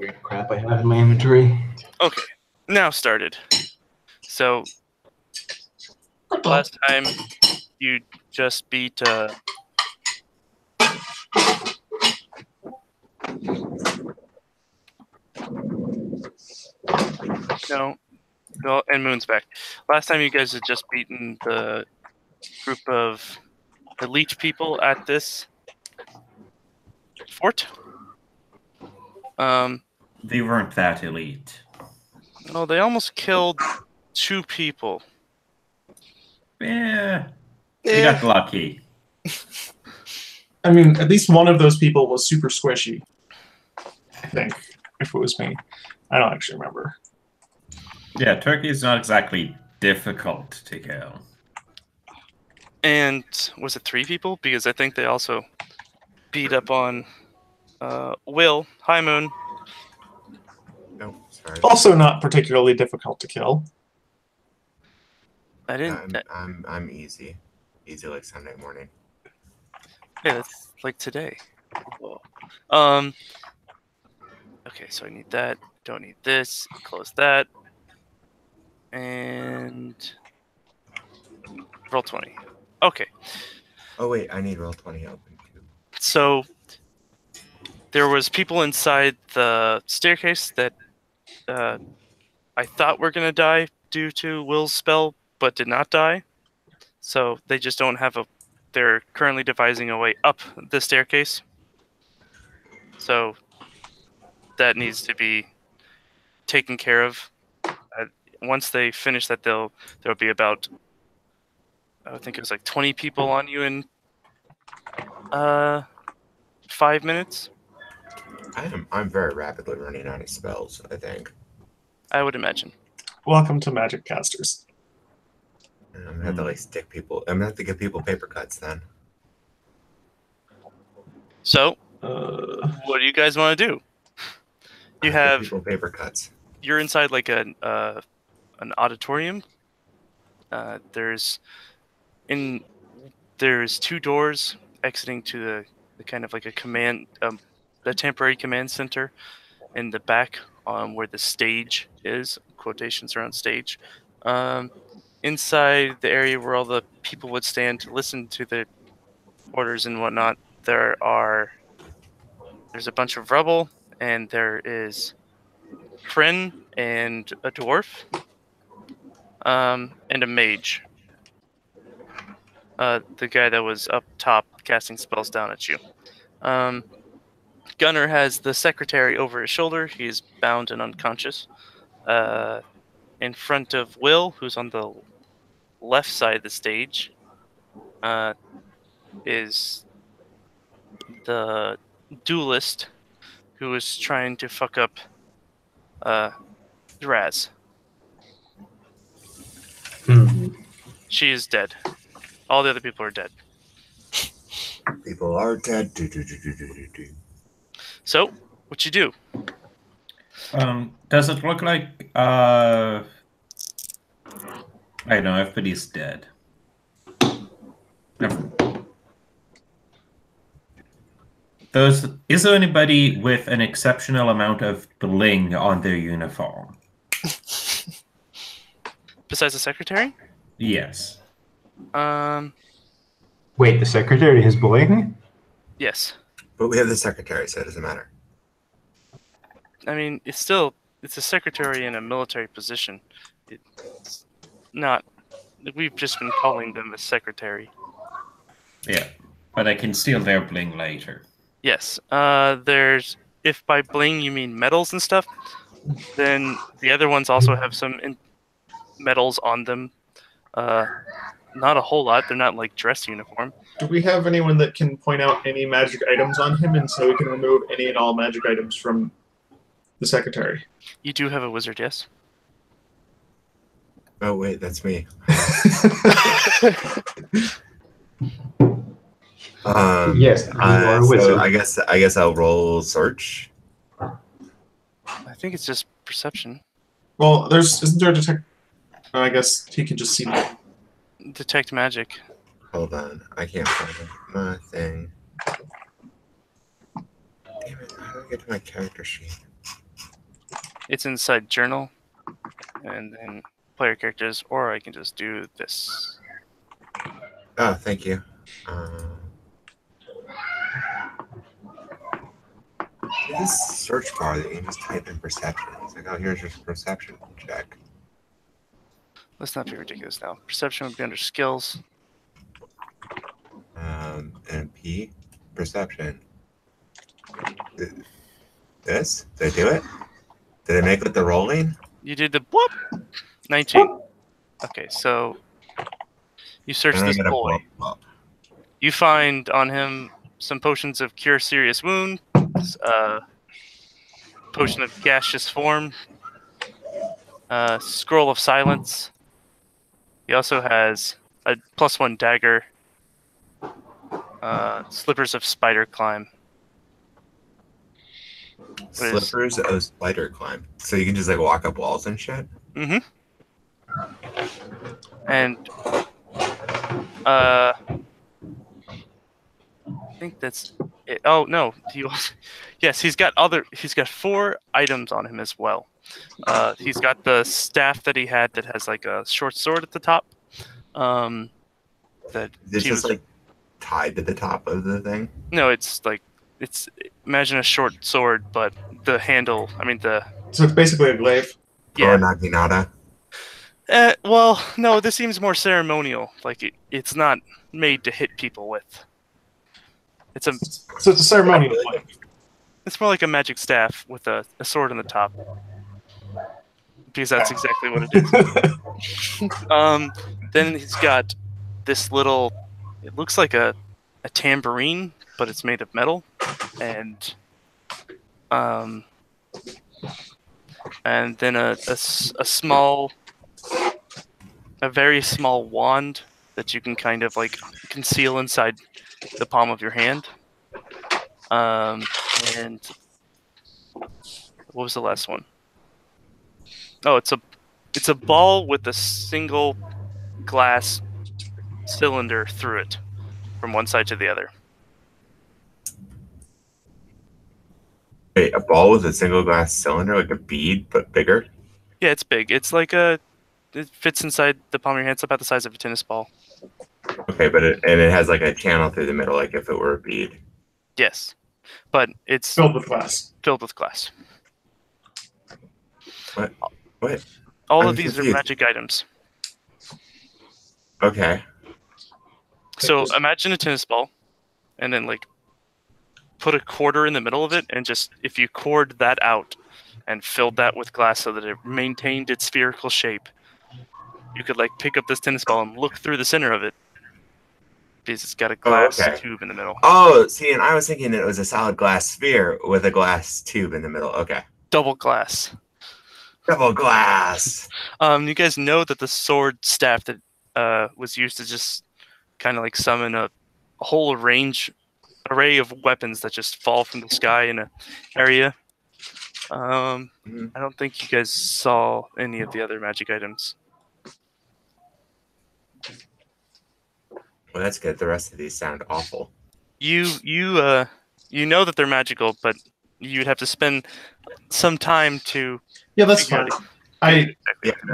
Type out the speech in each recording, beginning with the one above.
weird crap I have in my inventory. Okay, now started. So, last time you just beat no, and Moon's back. Last time you guys had just beaten the group of elite people at this fort. They weren't that elite. Well, they almost killed 2 people. Yeah, they got lucky. I mean, at least one of those people was super squishy. I think, if it was me. I don't actually remember. Yeah, turkey is not exactly difficult to kill. And was it 3 people? Because I think they also beat up on Will. Hi, Moon. No, sorry. Also not particularly difficult to kill. I didn't. I'm easy. Easy like Sunday morning. Yeah, that's like today. Whoa. Okay, so I need that. Don't need this. Close that. And roll 20. Okay. Oh wait, I need roll 20 open too. So there was people inside the staircase that I thought were gonna die due to Will's spell, but did not die. So they just don't have a. They're currently devising a way up the staircase. So that needs to be taken care of. Once they finish that, there'll be about, I think it was like 20 people on you in 5 minutes. I'm very rapidly running out of spells, I think. I would imagine. Welcome to Magic Casters. I'm gonna have to like stick people. I'm gonna have to give people paper cuts then. So, what do you guys want to do? You have people paper cuts. You're inside like an auditorium. There's 2 doors exiting to the kind of like a command, a temporary command center in the back, where the stage is. Quotations around stage. Inside the area where all the people would stand to listen to the orders and whatnot, there's a bunch of rubble, and there is Kryn and a dwarf, and a mage. The guy that was up top casting spells down at you. Gunnar has the secretary over his shoulder. He is bound and unconscious. In front of Will, who's on the left side of the stage, is the duelist who is trying to fuck up Raz. She is dead. All the other people are dead. People are dead. So, what you do? Does it look like I know everybody's dead? Is there anybody with an exceptional amount of bling on their uniform? Besides the secretary? Yes. Wait, the secretary has bling? Yes. But we have the secretary, so it doesn't matter. I mean, it's a secretary in a military position. It's not. We've just been calling them a secretary. Yeah, but I can steal their bling later. Yes. If by bling you mean medals and stuff, then the other ones also have some medals on them. Not a whole lot. They're not like dress uniform. Do we have anyone that can point out any magic items on him, and so we can remove any and all magic items from the secretary? You do have a wizard, yes? Oh wait, that's me. Yes, you are a wizard. So I guess I'll roll search. I think it's just perception. Well, isn't there a detect? I guess he can just see me. Detect magic. Hold on, I can't find my thing. Damn it! How do I get to my character sheet? It's inside journal, and then player characters, or I can just do this. Oh, thank you. This search bar that you can just type in perception. It's like, oh, here's your perception check. Let's not be ridiculous now. Perception would be under skills. And P, perception. This? Did I do it? Did I make it the rolling? You did the whoop. 19. Okay, so you search And I this get a boy. bump up. You find on him some potions of cure serious wound, potion of gaseous form, scroll of silence. He also has a +1 dagger, slippers of spider climb. Slippers of spider climb. So you can just like walk up walls and shit? Mm-hmm. And I think that's it. Oh no, yes, he's got 4 items on him as well. He's got the staff that he had that has like a short sword at the top. That This is like tied to the top of the thing? No, it's imagine a short sword, but the handle. I mean the. So it's basically a glaive. Yeah. Or naginata? Well, no, this seems more ceremonial. Like it's not made to hit people with. So it's a ceremonial one. It's more like a magic staff with a sword on the top. Because that's exactly what it is. Then he's got this little. It looks like a tambourine, but it's made of metal, and then a very small wand that you can kind of like conceal inside the palm of your hand. And what was the last one? Oh, it's a ball with a single glass cylinder through it from one side to the other. Wait, a ball with a single glass cylinder, like a bead, but bigger? Yeah, it's big. It's like it fits inside the palm of your hand. It's about the size of a tennis ball. Okay, but it has like a channel through the middle, like if it were a bead. Yes, but it's Filled with glass. Filled with glass. What? What? All I'm of these confused. are magic items. Okay. So imagine a tennis ball, and then like put a quarter in the middle of it, and just if you cored that out and filled that with glass so that it maintained its spherical shape, you could like pick up this tennis ball and look through the center of it because it's got a glass tube in the middle. Oh, see, and I was thinking it was a solid glass sphere with a glass tube in the middle. Okay. Double glass. Double glass. You guys know that the sword staff that was used to just kind of like summon a whole array of weapons that just fall from the sky in an area. I don't think you guys saw any of the other magic items. Well, that's good. The rest of these sound awful. You know that they're magical, but you'd have to spend some time to. Yeah, that's fine. I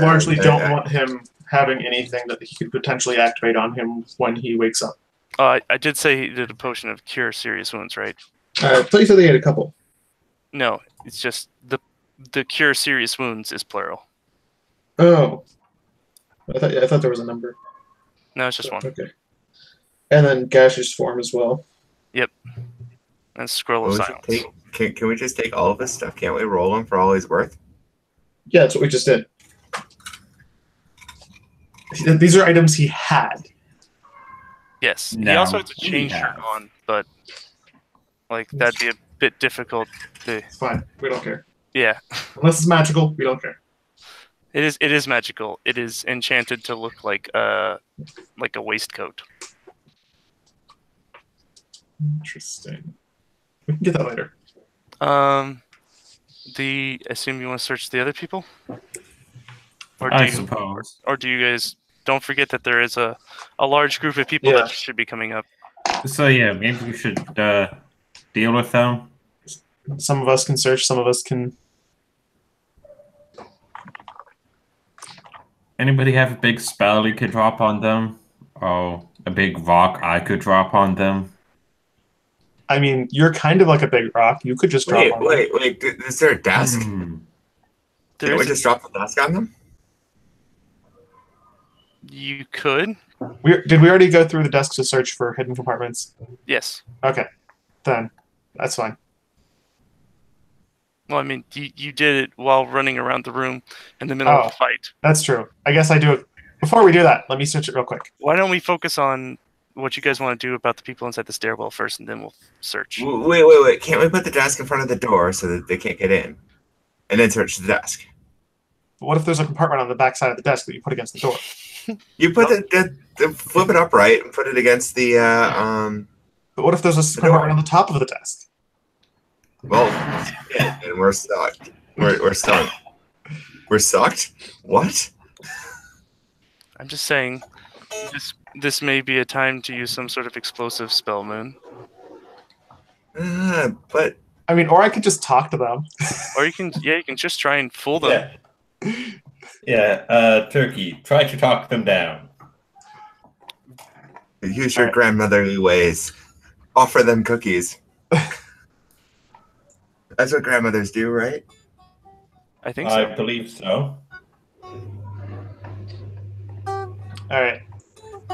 largely don't want him having anything that he could potentially activate on him when he wakes up. I did say he did a potion of cure serious wounds, right? I thought you said they had a couple. No, it's just the cure serious wounds is plural. Oh, I thought there was a number. No, it's just one. Okay. And then gaseous form as well. Yep. And scroll of silence. Can we just take all of this stuff? Can't we roll him for all he's worth? Yeah, that's what we just did. These are items he had. Yes. No, he also has a chain shirt on, but like that'd be a bit difficult to. It's fine. We don't care. Yeah. Unless it's magical, we don't care. It is magical. It is enchanted to look like a waistcoat. Interesting. We can get that later. Assume you want to search the other people? Or I suppose. Or do you guys don't forget that there is a large group of people that should be coming up. So yeah, maybe we should deal with them. Some of us can search, some of us can Anybody have a big spell you could drop on them? Oh, a big rock I could drop on them? I mean, you're kind of like a big rock. You could just drop on them. Wait. Is there a desk? There Can't we is just drop the desk on them? You could. Did we already go through the desk to search for hidden compartments? Yes. Okay, then that's fine. Well, I mean, you did it while running around the room in the middle of a fight. That's true. I guess I do it. Before we do that, let me search it real quick. Why don't we focus on what you guys want to do about the people inside the stairwell first, and then we'll search. Wait. Can't we put the desk in front of the door so that they can't get in? And then search the desk. But what if there's a compartment on the back side of the desk that you put against the door? You put flip it upright and put it against the But what if there's a compartment on the top of the desk? Well, yeah, and we're sucked. We're sucked. We're sucked? What? I'm just saying, this may be a time to use some sort of explosive spell, Moon. But I mean, or I could just talk to them. Or you can just try and fool them. Yeah, Turkey, try to talk them down. Use your grandmotherly ways. Offer them cookies. That's what grandmothers do, right? I think so. I believe so. All right.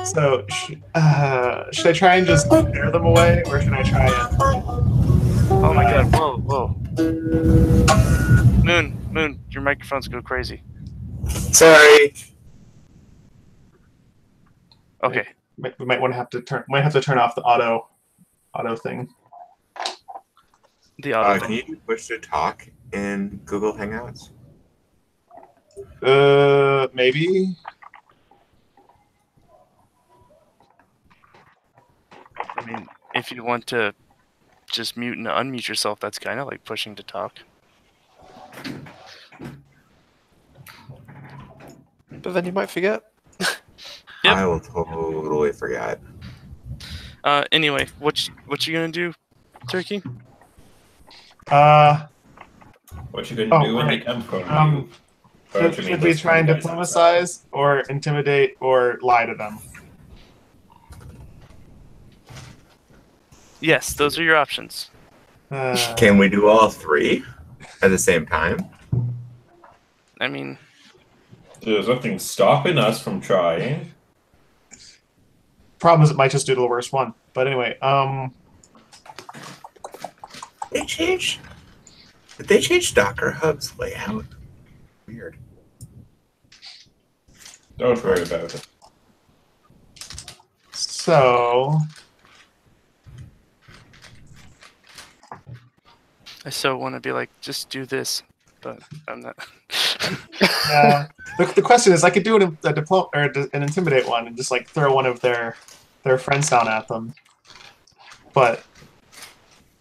So, should I try and just scare them away, or should I try and? Oh my God! Whoa! Moon, your microphones go crazy. Sorry. Okay. We might have to turn off the auto thing. The auto Can thing. you push to talk in Google Hangouts? Maybe. I mean, if you want to just mute and unmute yourself, that's kind of like pushing to talk. But then you might forget. Yep. I will totally forget. Anyway, what you gonna do, Turkey? What you gonna do when they come from you? Should we try and diplomatize, or intimidate, or lie to them? Yes, those are your options. Can we do all three at the same time? I mean, there's nothing stopping us from trying. Problem is, it might just do the worst one. But anyway, Did they change Docker Hub's layout? Weird. Don't worry about it. So I so want to be like, just do this, but I'm not. the question is, I could do an intimidate one and just like throw one of their friends down at them. But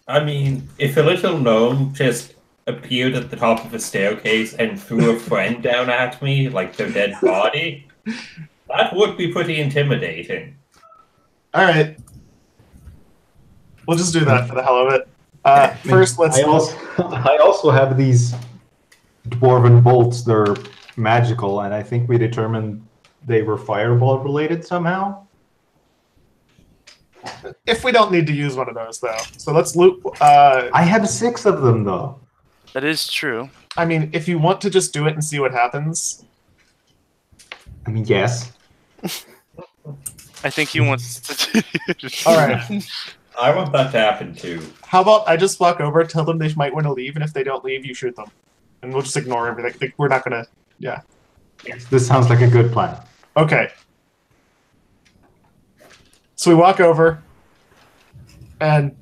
I mean, if a little gnome just appeared at the top of a staircase and threw a friend down at me, like their dead body, that would be pretty intimidating. All right, we'll just do that for the hell of it. First, let's. I also have these dwarven bolts. They're magical, and I think we determined they were fireball related somehow. If we don't need to use one of those, though, so let's loop. I have 6 of them, though. That is true. I mean, if you want to just do it and see what happens. I mean, yes. I think he wants to do. All right. I want that to happen too. How about I just walk over, tell them they might want to leave, and if they don't leave, you shoot them, and we'll just ignore everything. Like, we're not gonna. Yeah. Yes, this sounds like a good plan. Okay. So we walk over, and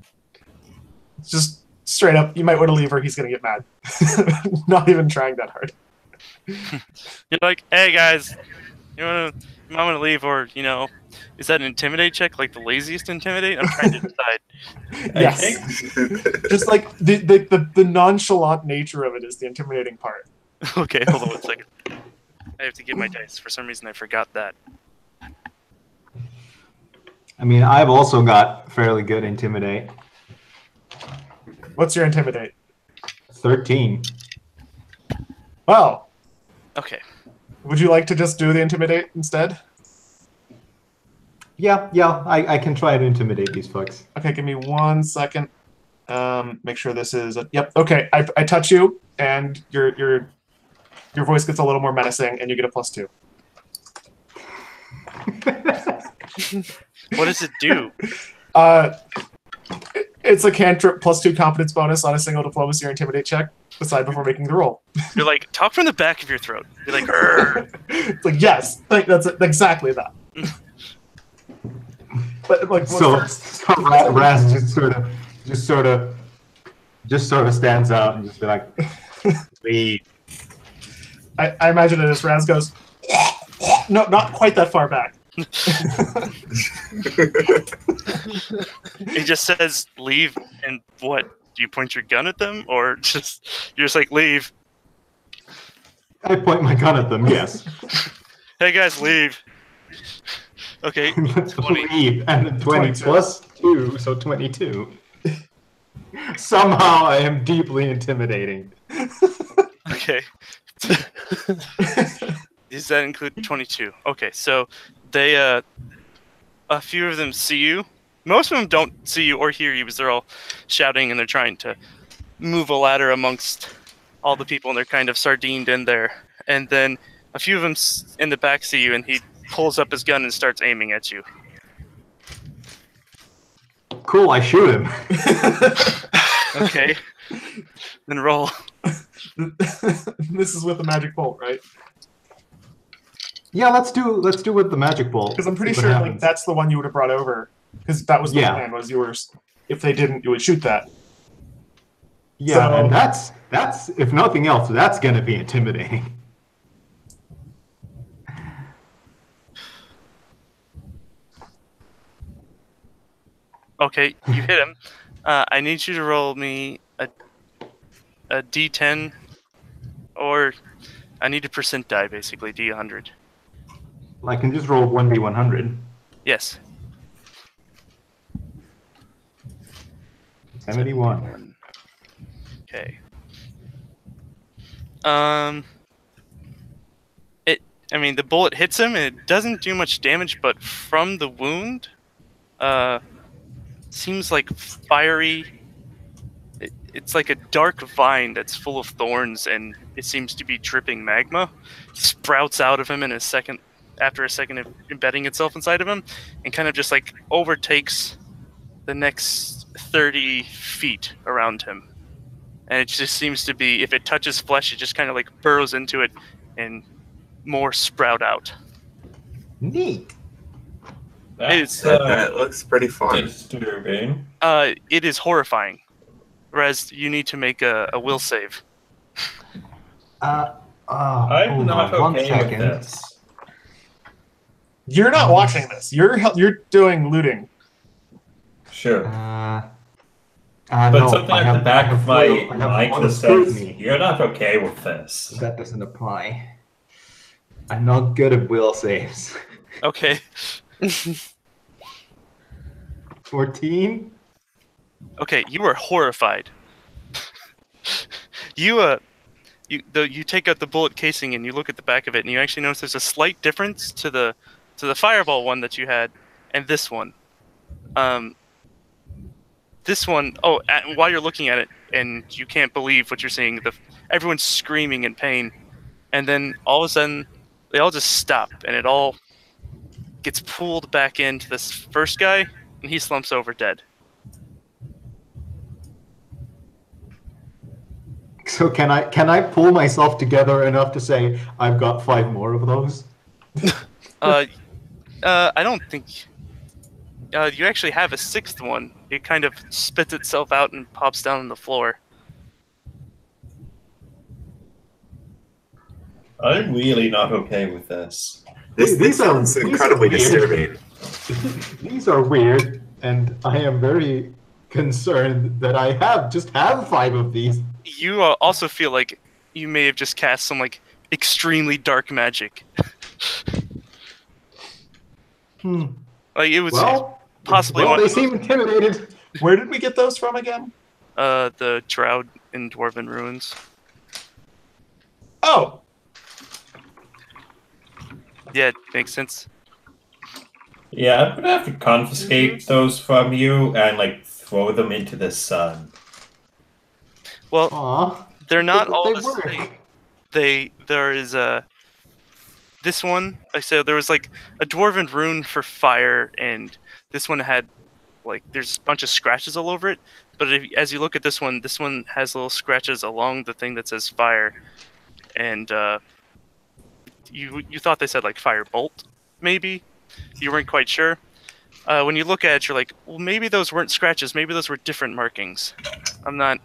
just straight up, you might want to leave or he's going to get mad. Not even trying that hard. You're like, hey guys, you might want to leave, or, you know, is that an intimidate check, like the laziest intimidate? I'm trying to decide. Yes. Just like the nonchalant nature of it is the intimidating part. Okay, hold on 1 second. I have to get my dice. For some reason, I forgot that. I mean, I've also got fairly good intimidate. What's your intimidate? 13. Well. Okay. Would you like to just do the intimidate instead? Yeah, I can try to intimidate these fucks. Okay, give me 1 second. Make sure this is yep. Okay, I touch you, and your voice gets a little more menacing, and you get a +2. What does it do? It's a cantrip +2 confidence bonus on a single diplomacy or intimidate check. Decide before making the roll. You're like, talk from the back of your throat. You're like, "Arr." It's like yes, like that's exactly that. But like So first? Raz just sort of stands out and just be like, leave. I imagine it as Raz goes. No, not quite that far back. He just says, leave, and what? Do you point your gun at them, or you're just like, leave? I point my gun at them. Yes. Hey guys, leave. Okay, 20. Leave, and then 20 22. +2, so 22. Somehow I am deeply intimidating. Okay. Does that include 22? Okay, so they, a few of them see you. Most of them don't see you or hear you because they're all shouting and they're trying to move a ladder amongst all the people and they're kind of sardined in there. And then a few of them in the back see you and he pulls up his gun and starts aiming at you. Cool, I shoot him. Okay. Then roll. This is with the magic bolt, right? Yeah, let's do with the magic bolt. Because I'm pretty See what sure like happens. that's the one you would have brought over. Because that was the Yeah. plan. Was yours? If they didn't, you would shoot that. Yeah, So- and that's if nothing else, that's gonna be intimidating. Okay, you hit him. I need you to roll me a D10, or I need a percent die, basically, D100. I can just roll 1d100. Yes. 71. Okay. I mean, the bullet hits him, and it doesn't do much damage, but from the wound, seems like fiery. It's like a dark vine that's full of thorns, and it seems to be dripping magma. Sprouts out of him in a second, after a second of embedding itself inside of him, and kind of just like overtakes the next 30 feet around him. And it just seems to be, if it touches flesh, it just kind of like burrows into it, and more sprout out. Neat. It's, That looks pretty fun. disturbing. It is horrifying. Rez, you need to make a will save. I'm hold not on, 1 okay with second. this. You're not watching this. You're doing looting. Sure. But But something at the back of my mind that says, scrutiny. you're not okay with this. That doesn't apply. I'm not good at will saves. Okay. 14? Okay, you are horrified. You take out the bullet casing and you look at the back of it, and you actually notice there's a slight difference to the fireball one that you had, and this one. This one. Oh, while you're looking at it, and you can't believe what you're seeing. Everyone's screaming in pain, and then all of a sudden, they all just stop, and it all gets pulled back into this first guy, and he slumps over dead. So can I pull myself together enough to say I've got 5 more of those? I don't think you actually have a 6th one. It kind of spits itself out and pops down on the floor. I'm really not okay with this. This sounds incredibly these are disturbing. These are weird, and I am very concerned that I just have 5 of these. You also feel like you may have just cast some like extremely dark magic. Like it was possibly well, one they of seem intimidated. Where did we get those from again? the Drow in Dwarven Ruins. Oh, Yeah, it makes sense. Yeah, I'm gonna have to confiscate those from you and like throw them into the sun. Well, Aw. they're not all They the were. same. There is this one. I said there was like a dwarven rune for fire, and this one had like there's a bunch of scratches all over it. But as you look at this one has little scratches along the thing that says fire, and you thought they said like fire bolt, maybe. You weren't quite sure. When you look at it, you're like, well, maybe those weren't scratches. Maybe those were different markings. I'm not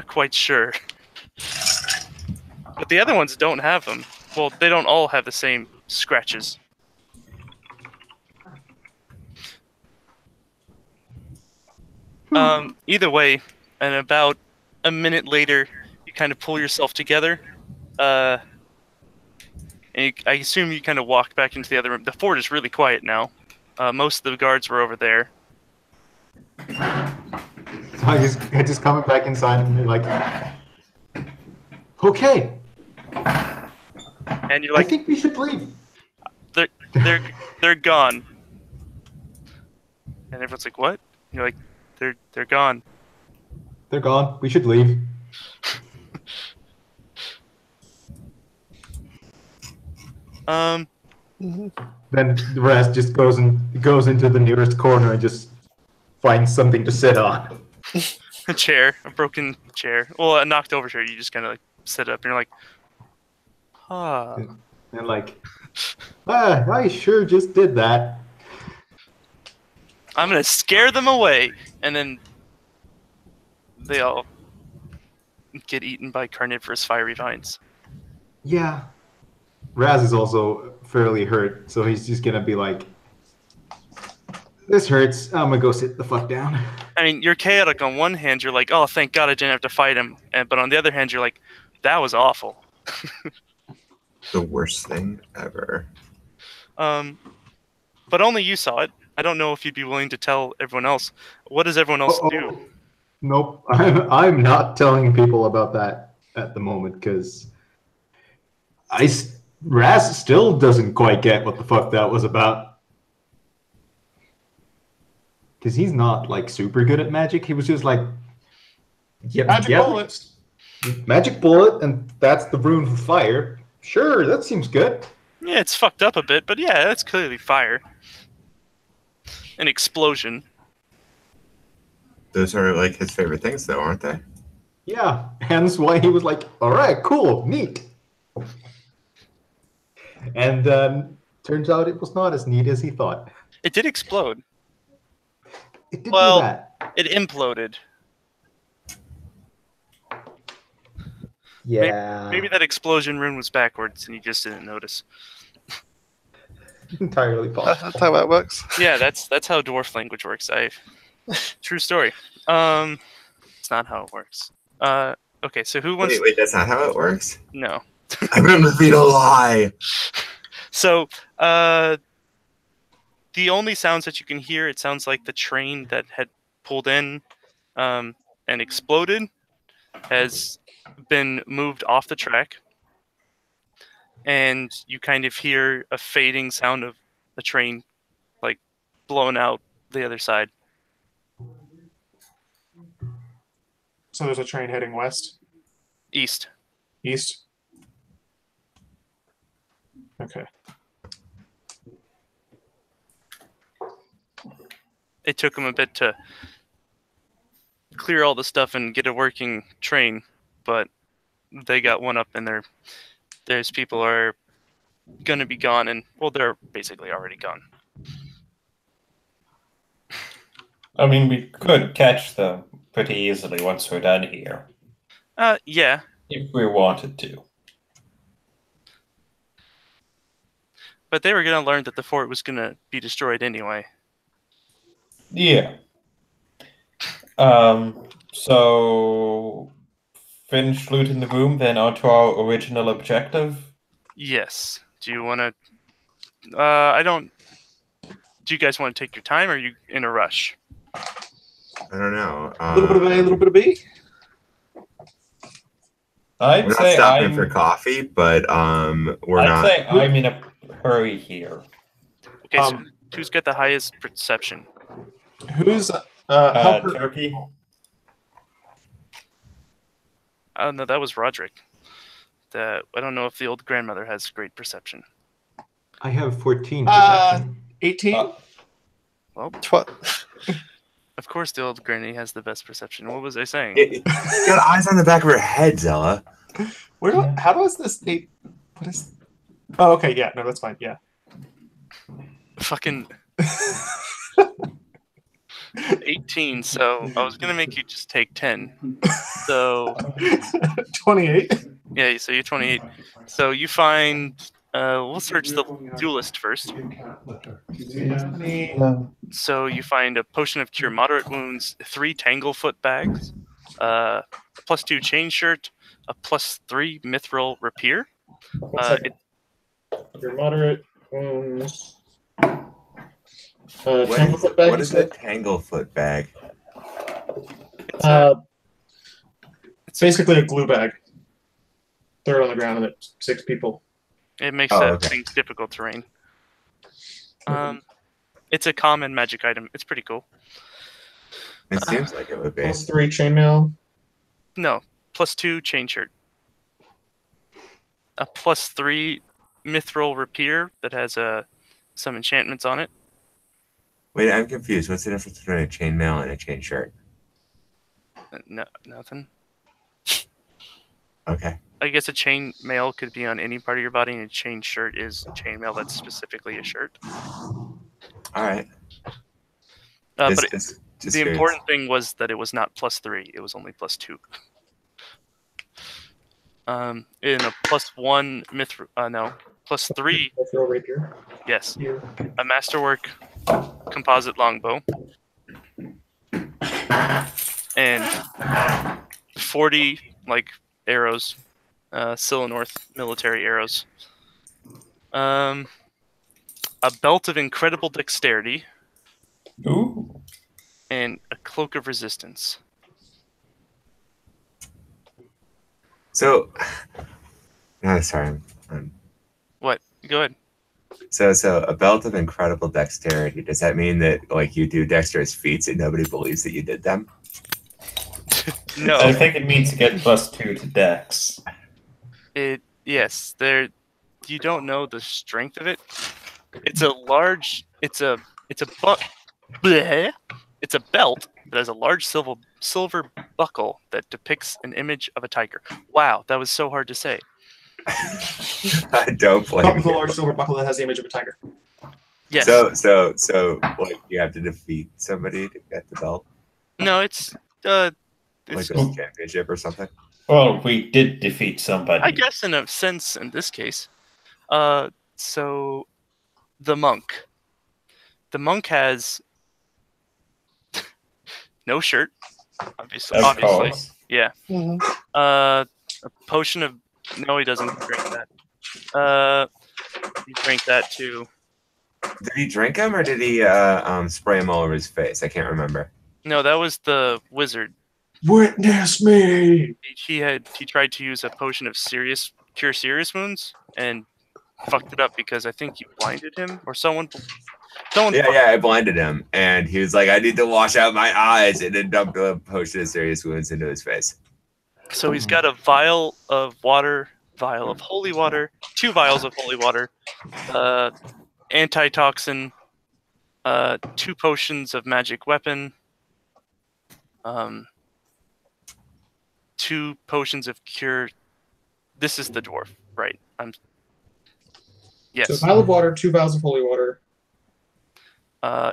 quite sure. But the other ones don't have them. Well, they don't all have the same scratches. Either way, and about a minute later, you kind of pull yourself together. And I assume you kind of walked back into the other room. The fort is really quiet now. Most of the guards were over there. So I just coming back inside and be like, okay, And you're I like, think we should leave. they're gone. And everyone's like, what? You're like, they're gone. They're gone. We should leave. Then the rest just goes into the nearest corner and just finds something to sit on. A chair, a broken chair. Well, a knocked over chair. You just kind of like sit up and you're like, huh. And like, I sure just did that. I'm gonna scare them away, and then they all get eaten by carnivorous fiery vines. Yeah. Raz is also fairly hurt, so he's just gonna be like, this hurts. I'm gonna go sit the fuck down. I mean, you're chaotic on one hand. You're like, oh, thank God I didn't have to fight him. But on the other hand, you're like, that was awful. The worst thing ever. But only you saw it. I don't know if you'd be willing to tell everyone else. What does everyone else do? Nope. I'm not telling people about that at the moment because Raz still doesn't quite get what the fuck that was about. Because he's not like super good at magic. He was just like, Magic bullets. Magic bullet, and that's the rune for fire. Sure, that seems good. Yeah, it's fucked up a bit, but yeah, that's clearly fire. An explosion. Those are like his favorite things, though, aren't they? Yeah, hence why he was like, all right, cool, neat. And turns out it was not as neat as he thought. It did explode. It did Well, do that. it imploded. Yeah. Maybe that explosion rune was backwards and you just didn't notice. Entirely possible. That's how that works. Yeah, that's how dwarf language works. True story. It's not how it works. Okay, so who wants? Wait, that's not how it works? No. I'm gonna repeat a lie! So, the only sounds that you can hear, it sounds like the train that had pulled in and exploded has been moved off the track. And you kind of hear a fading sound of the train, like, blown out the other side. So there's a train heading west, East. east. Okay. It took them a bit to clear all the stuff and get a working train, but they got one up, and there's people are going to be gone, and, well, they're basically already gone. I mean, we could catch them pretty easily once we're done here, Yeah. if we wanted to. But they were going to learn that the fort was going to be destroyed anyway. Yeah. So finish looting the room, then on to our original objective. Yes. Do you want to... Do you guys want to take your time, or are you in a rush? I don't know. A little bit of A, a little bit of B. I'd We're not say stopping I'm. for coffee, but we're I'd not. say I'm in a hurry here. Okay, so who's got the highest perception? Who's helper? Turkey? Oh no, that was Roderick. I don't know if the old grandmother has great perception. I have 14 perception. 18? Well, What? of course the old granny has the best perception. What was I saying? You got eyes on the back of her head, Zella. How does this 8? What is? Oh, okay, yeah, no, that's fine. Yeah. Fucking 18. So I was gonna make you just take 10. So 28. yeah, so you're 28. So you find. We'll search the duelist first. So you find a potion of cure moderate wounds, 3 tanglefoot bags, a +2 chain shirt, a +3 mithril rapier. Your moderate wounds. What is a tanglefoot bag? It's basically a glue bag. Throw it on the ground and it 6 people. It makes okay. things difficult terrain. It's a common magic item. It's pretty cool. It seems like it would be. +3 chainmail. No, +2 chain shirt. A +3 mithril rapier that has some enchantments on it. Wait, I'm confused. What's the difference between a chainmail and a chain shirt? No, nothing. Okay. I guess a chain mail could be on any part of your body, and a chain shirt is chain mail that's specifically a shirt. All right. But Just the curious. important thing was that it was not +3; it was only +2. In a +1 +3. Mithril rapier. Yes, a masterwork composite longbow and 40 arrows. Silnorth military arrows. A belt of incredible dexterity. Ooh. And a cloak of resistance. So, sorry. What? Go ahead. So a belt of incredible dexterity. Does that mean that you do dexterous feats and nobody believes that you did them? No. I think it means to get +2 to Dex. Yes. You don't know the strength of it. It's a large. It's a belt that has a large silver buckle that depicts an image of a tiger. Wow, that was so hard to say. I don't blame Top of the you. large silver buckle that has the image of a tiger. Yes. So you have to defeat somebody to get the belt, No, it's like a championship or something. Well, we did defeat somebody. I guess in a sense in this case. So the monk. The monk has no shirt, obviously. Of course. Yeah. Mm-hmm. A potion of no, he doesn't drink that. He drank that too. Did he drink them or did he spray them all over his face? I can't remember. No, that was the wizard. Witness me. He tried to use a potion of cure serious wounds and fucked it up because I think you blinded him or someone. Yeah, I blinded him, and he was like, "I need to wash out my eyes," and then dumped a potion of serious wounds into his face. So he's got a vial of holy water, 2 vials of holy water, antitoxin, 2 potions of magic weapon, 2 potions of cure. This is the dwarf, right? Yes. So a vial of water, 2 vials of holy water.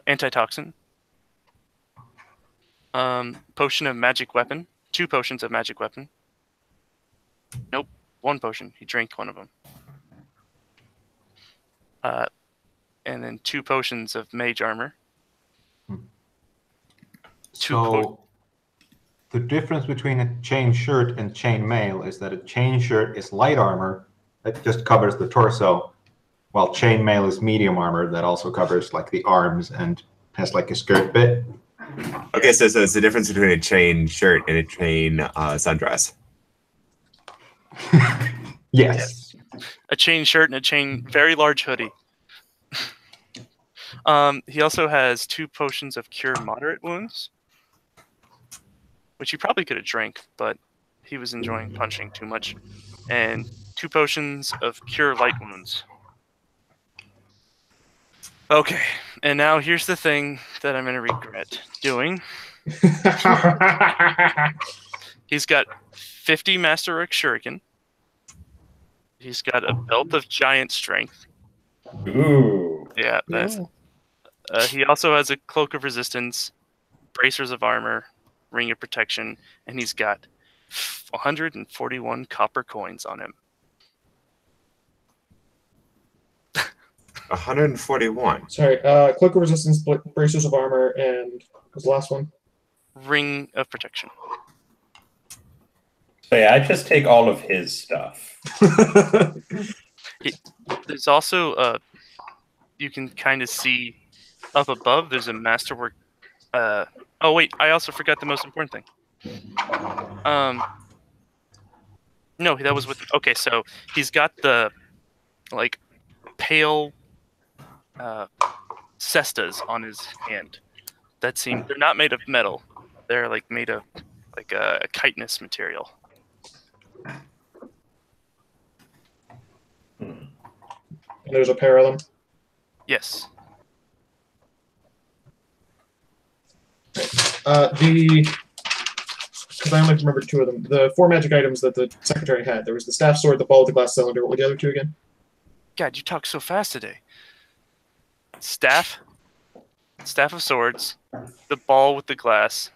Antitoxin. Potion of magic weapon. 2 potions of magic weapon. Nope. 1 potion. He drank 1 of them. And then 2 potions of mage armor. So the difference between a chain shirt and chain mail is that a chain shirt is light armor that just covers the torso, while chain mail is medium armor that also covers the arms and has a skirt bit. Okay, so it's the difference between a chain shirt and a chain sundress. Yes. a chain shirt and a chain very large hoodie. He also has 2 potions of cure moderate wounds, which he probably could have drank, but he was enjoying punching too much, and 2 potions of cure light wounds. Okay, and now here's the thing that I'm going to regret doing. He's got 50 Masterwork Shuriken. He's got a Belt of Giant Strength. Ooh. Yeah, that's. He also has a Cloak of Resistance, Bracers of Armor, Ring of Protection, and he's got 141 copper coins on him. 141. Sorry, Cloak of Resistance, Bracers of Armor, and what was the last one? Ring of Protection. So yeah, I just take all of his stuff. There's also you can kind of see up above. There's a Masterwork. Oh wait, I also forgot the most important thing. No, that was with. Okay, so he's got the like pale cestas on his hand. That seem they're not made of metal. They're like made of like a chitinous material. And there's a pair of them. Yes. Because I only remember 2 of them. The 4 magic items that the secretary had. There was the staff sword, the ball with the glass cylinder. What were the other 2 again? God, you talk so fast today. Staff of swords, the ball with the glass.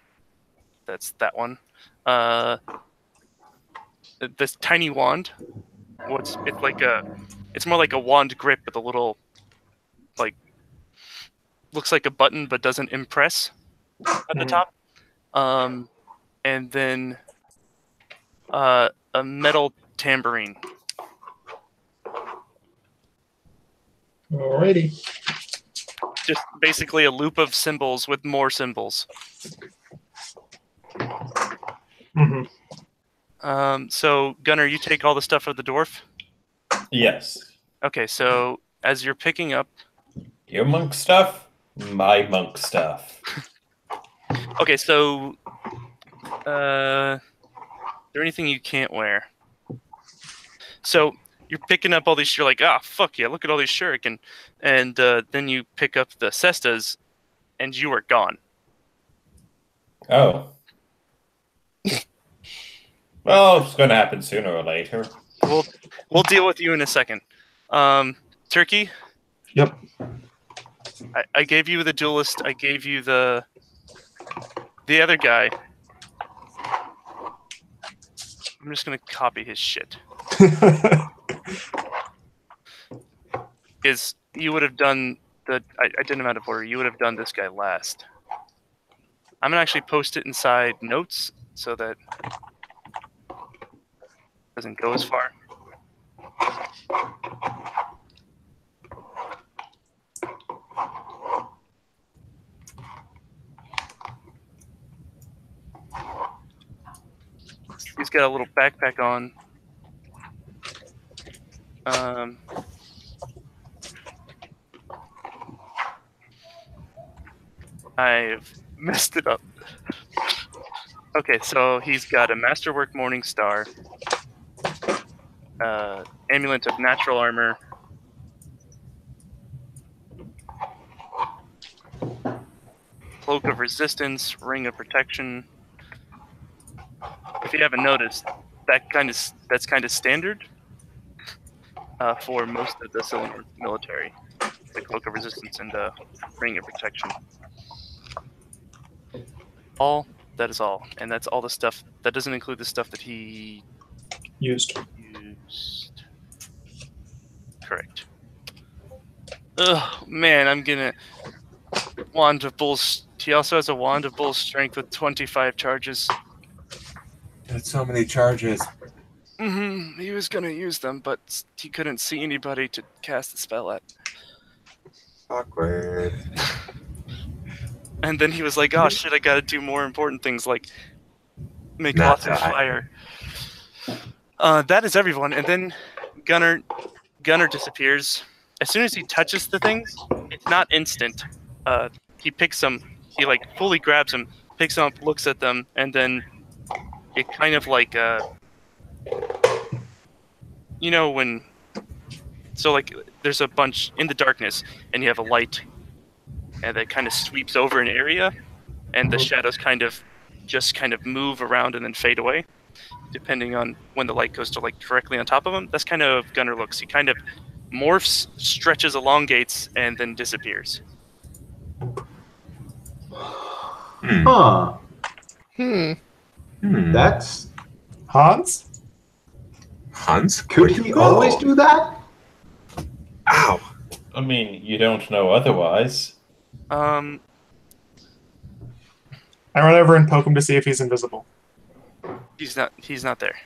That's that one. This tiny wand. It's more like a wand grip with a little, like, looks like a button but doesn't impress at the top. And then a metal tambourine. Alrighty. Just basically a loop of symbols with more symbols. Mm-hmm. So, Gunnar, you take all the stuff of the dwarf? Yes. Okay, so as you're picking up... Your monk stuff, my monk stuff. Okay, so... is there anything you can't wear? So, you're picking up all these... You're like, fuck yeah, look at all these shuriken. And then you pick up the cestas, and you are gone. Oh. Well, it's going to happen sooner or later. We'll deal with you in a second. Turkey? Yep. I gave you the duelist. I gave you the other guy. I'm just going to copy his shit. Is you would have done I didn't out of order. You would have done this guy last. I'm gonna actually post it inside notes so that it doesn't go as far. He's got a little backpack on. I've messed it up. Okay, so he's got a Masterwork Morning Star, Amulet of Natural Armor, Cloak of Resistance, Ring of Protection. If you haven't noticed, that's kind of standard for most of the cylinder military. The Cloak of Resistance and the Ring of Protection. That is all. And that's all the stuff. That doesn't include the stuff that he Used. Correct. Ugh, man, I'm gonna... Wand of Bull's... He also has a Wand of Bull's Strength with 25 charges. That's so many charges. He was gonna use them, but he couldn't see anybody to cast the spell at. Awkward. And then he was like, oh shit, I gotta do more important things like make Not lots of die. fire. That is everyone. And then, Gunnar, Gunner disappears. As soon as he touches the things, it's not instant. He picks them. He like fully grabs them, picks them up, looks at them, and then it kind of like you know when. So like there's a bunch in the darkness, and you have a light, and that kind of sweeps over an area, and the shadows kind of move around and then fade away, depending on when the light goes to like directly on top of him. That's kind of Gunner looks. He kind of morphs, stretches, elongates, and then disappears. Huh. That's... Hans? Hans? Could Where'd he you go? always do that? Ow. I mean, you don't know otherwise. I run over and poke him to see if he's invisible. He's not there.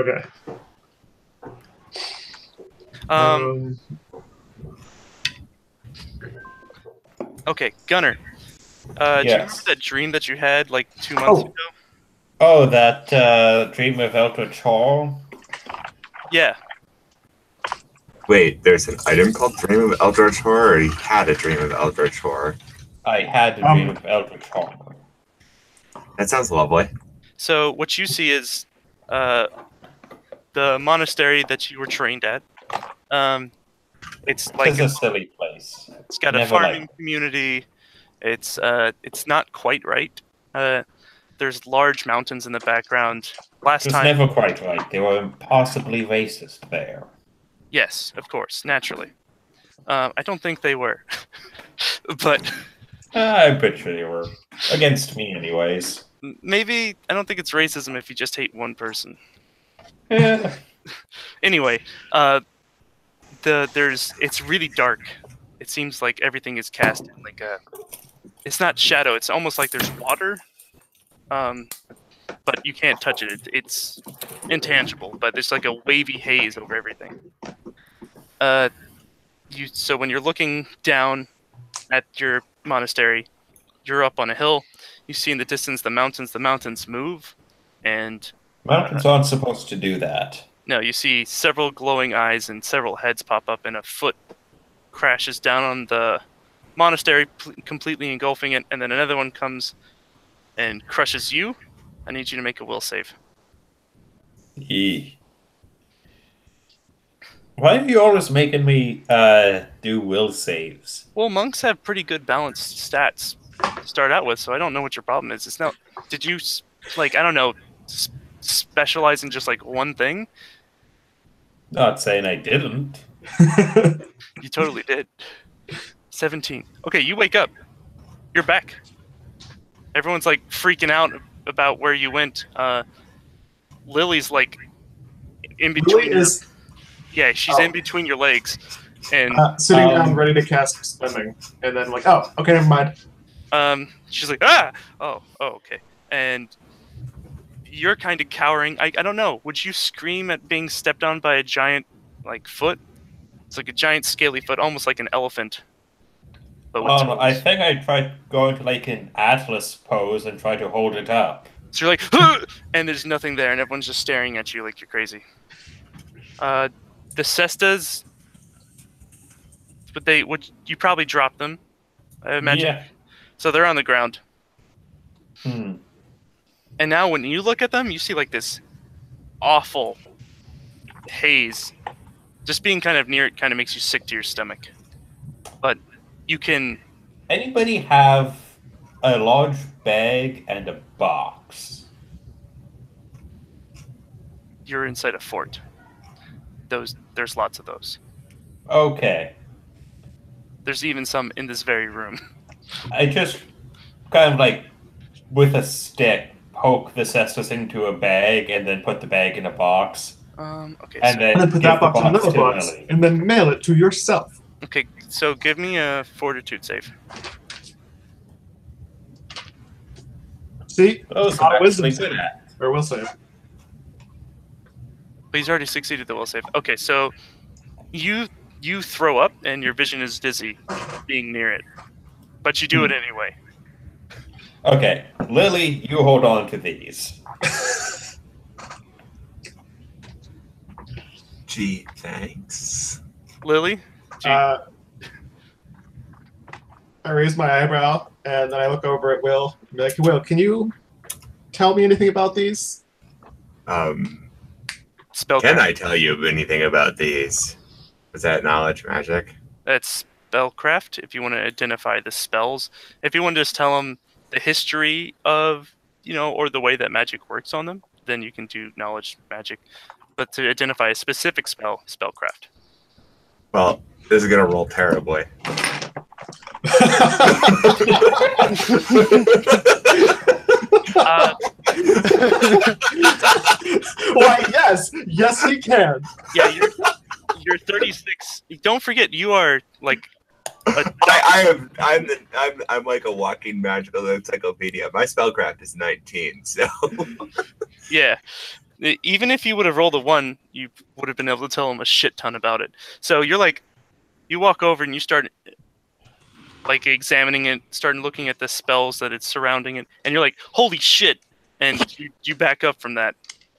Okay. Okay, Gunner. Do you remember Yes. that dream that you had like 2 months ago? Oh, that dream of Eldritch Hall? Yeah. Wait, there's an item called Dream of Eldritch Horror, or he had a Dream of Eldritch Horror? I had a dream of Eldritch Hall. That sounds lovely. So what you see is the monastery that you were trained at. It's like It's a silly place. it's got a never farming liked it. community. It's not quite right. There's large mountains in the background. Last It was time, never quite right. They were impossibly racist there. yes, of course, naturally. I don't think they were, but I bet you they were. Against me, anyways. maybe I don't think it's racism if you just hate one person. Yeah. Anyway, it's really dark. It seems like everything is cast in like a. It's not shadow. It's almost like there's water, but you can't touch it. It's intangible. But there's like a wavy haze over everything. So when you're looking down at your monastery, you're up on a hill. You see in the distance the mountains. The mountains move, and Mountains aren't supposed to do that. no, you see several glowing eyes and several heads pop up, and a foot crashes down on the monastery, completely engulfing it, and then another one comes and crushes you. I need you to make a will save. Eee. Why are you always making me do will saves? Well, monks have pretty good balanced stats to start out with, so I don't know what your problem is. It's not. Did you I don't know, specialize in just like one thing? Not saying I didn't. You totally did. 17. Okay, you wake up. You're back. Everyone's like freaking out about where you went. Lily's like in between. Lily is Yeah, she's in between your legs, and sitting down, ready to cast Swimming, and then like, oh, okay, never mind. she's like, ah, oh, okay, and you're kind of cowering. I don't know. Would you scream at being stepped on by a giant like foot? It's like a giant scaly foot, almost like an elephant. But with I toes. think I tried going to like an Atlas pose and try to hold it up. So you're like, "Huh!" And there's nothing there, and everyone's just staring at you like you're crazy. The cestas, but you probably drop them, I imagine. Yeah. So they're on the ground. Hmm. And now when you look at them, you see like this awful haze. Just being kind of near it kind of makes you sick to your stomach. But you can... Anybody have a large bag and a box? You're inside a fort. There's lots of those. Okay. There's even some in this very room. I just kind of like, with a stick, poke the cestus into a bag and then put the bag in a box. Okay, And so, then, And then put give that the box in another to box, Lily. and then mail it to yourself. okay, so give me a fortitude save. See? Those Not are a wisdom actually save. good at. Or will save. But he's already succeeded the will save. Okay, so you throw up and your vision is dizzy being near it. But you do it anyway. Okay, Lily, you hold on to these. Gee, thanks. Lily? Do you- I raise my eyebrow and then I look over at Will and be like, Will, can you tell me anything about these? spellcraft. Can I tell you anything about these? Was that knowledge magic? That's spellcraft. If you want to identify the spells, if you want to just tell them the history of, or the way that magic works on them, then you can do knowledge magic. But to identify a specific spell, spellcraft. Well, this is gonna roll terribly. Why, yes, he can. Yeah, you're 36. Don't forget, you are like. I'm like a walking magical encyclopedia. My spellcraft is 19, so Yeah. Even if you would have rolled a 1, you would have been able to tell him a shit ton about it. So you're like, you walk over and you start like examining it, starting looking at the spells that it's surrounding it, and you're like, holy shit! And you back up from that.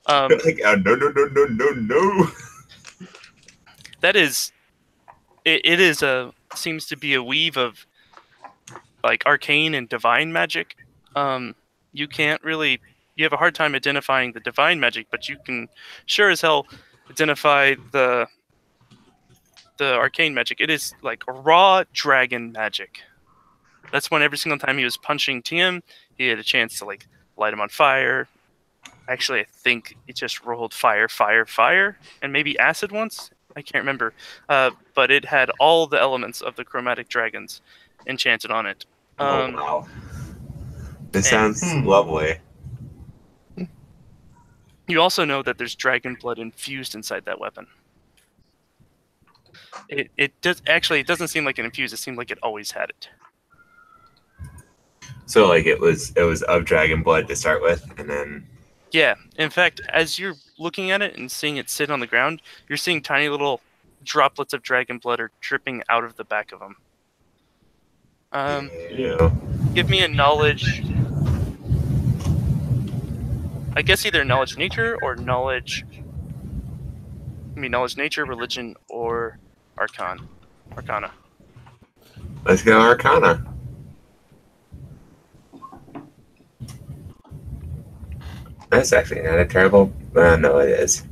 like, oh, no. That is, it is seems to be a weave of like arcane and divine magic. You can't really. You have a hard time identifying the divine magic, but you can sure as hell identify the arcane magic. It is like raw dragon magic. That's when every single time he was punching TM, he had a chance to like light him on fire. Actually, I think it just rolled fire, and maybe acid once. I can't remember. But it had all the elements of the chromatic dragons enchanted on it. Oh wow! This sounds lovely. You also know that there's dragon blood infused inside that weapon. It doesn't seem like it infused. It seemed like it always had it. So like it was of dragon blood to start with, and then Yeah. In fact, as you're looking at it and seeing it sit on the ground, you're seeing tiny little droplets of dragon blood are dripping out of the back of him. Ew. Give me a knowledge. I guess either knowledge nature or knowledge. Knowledge nature, religion, or arcana. Let's go Arcana. That's actually not a terrible. No, it is.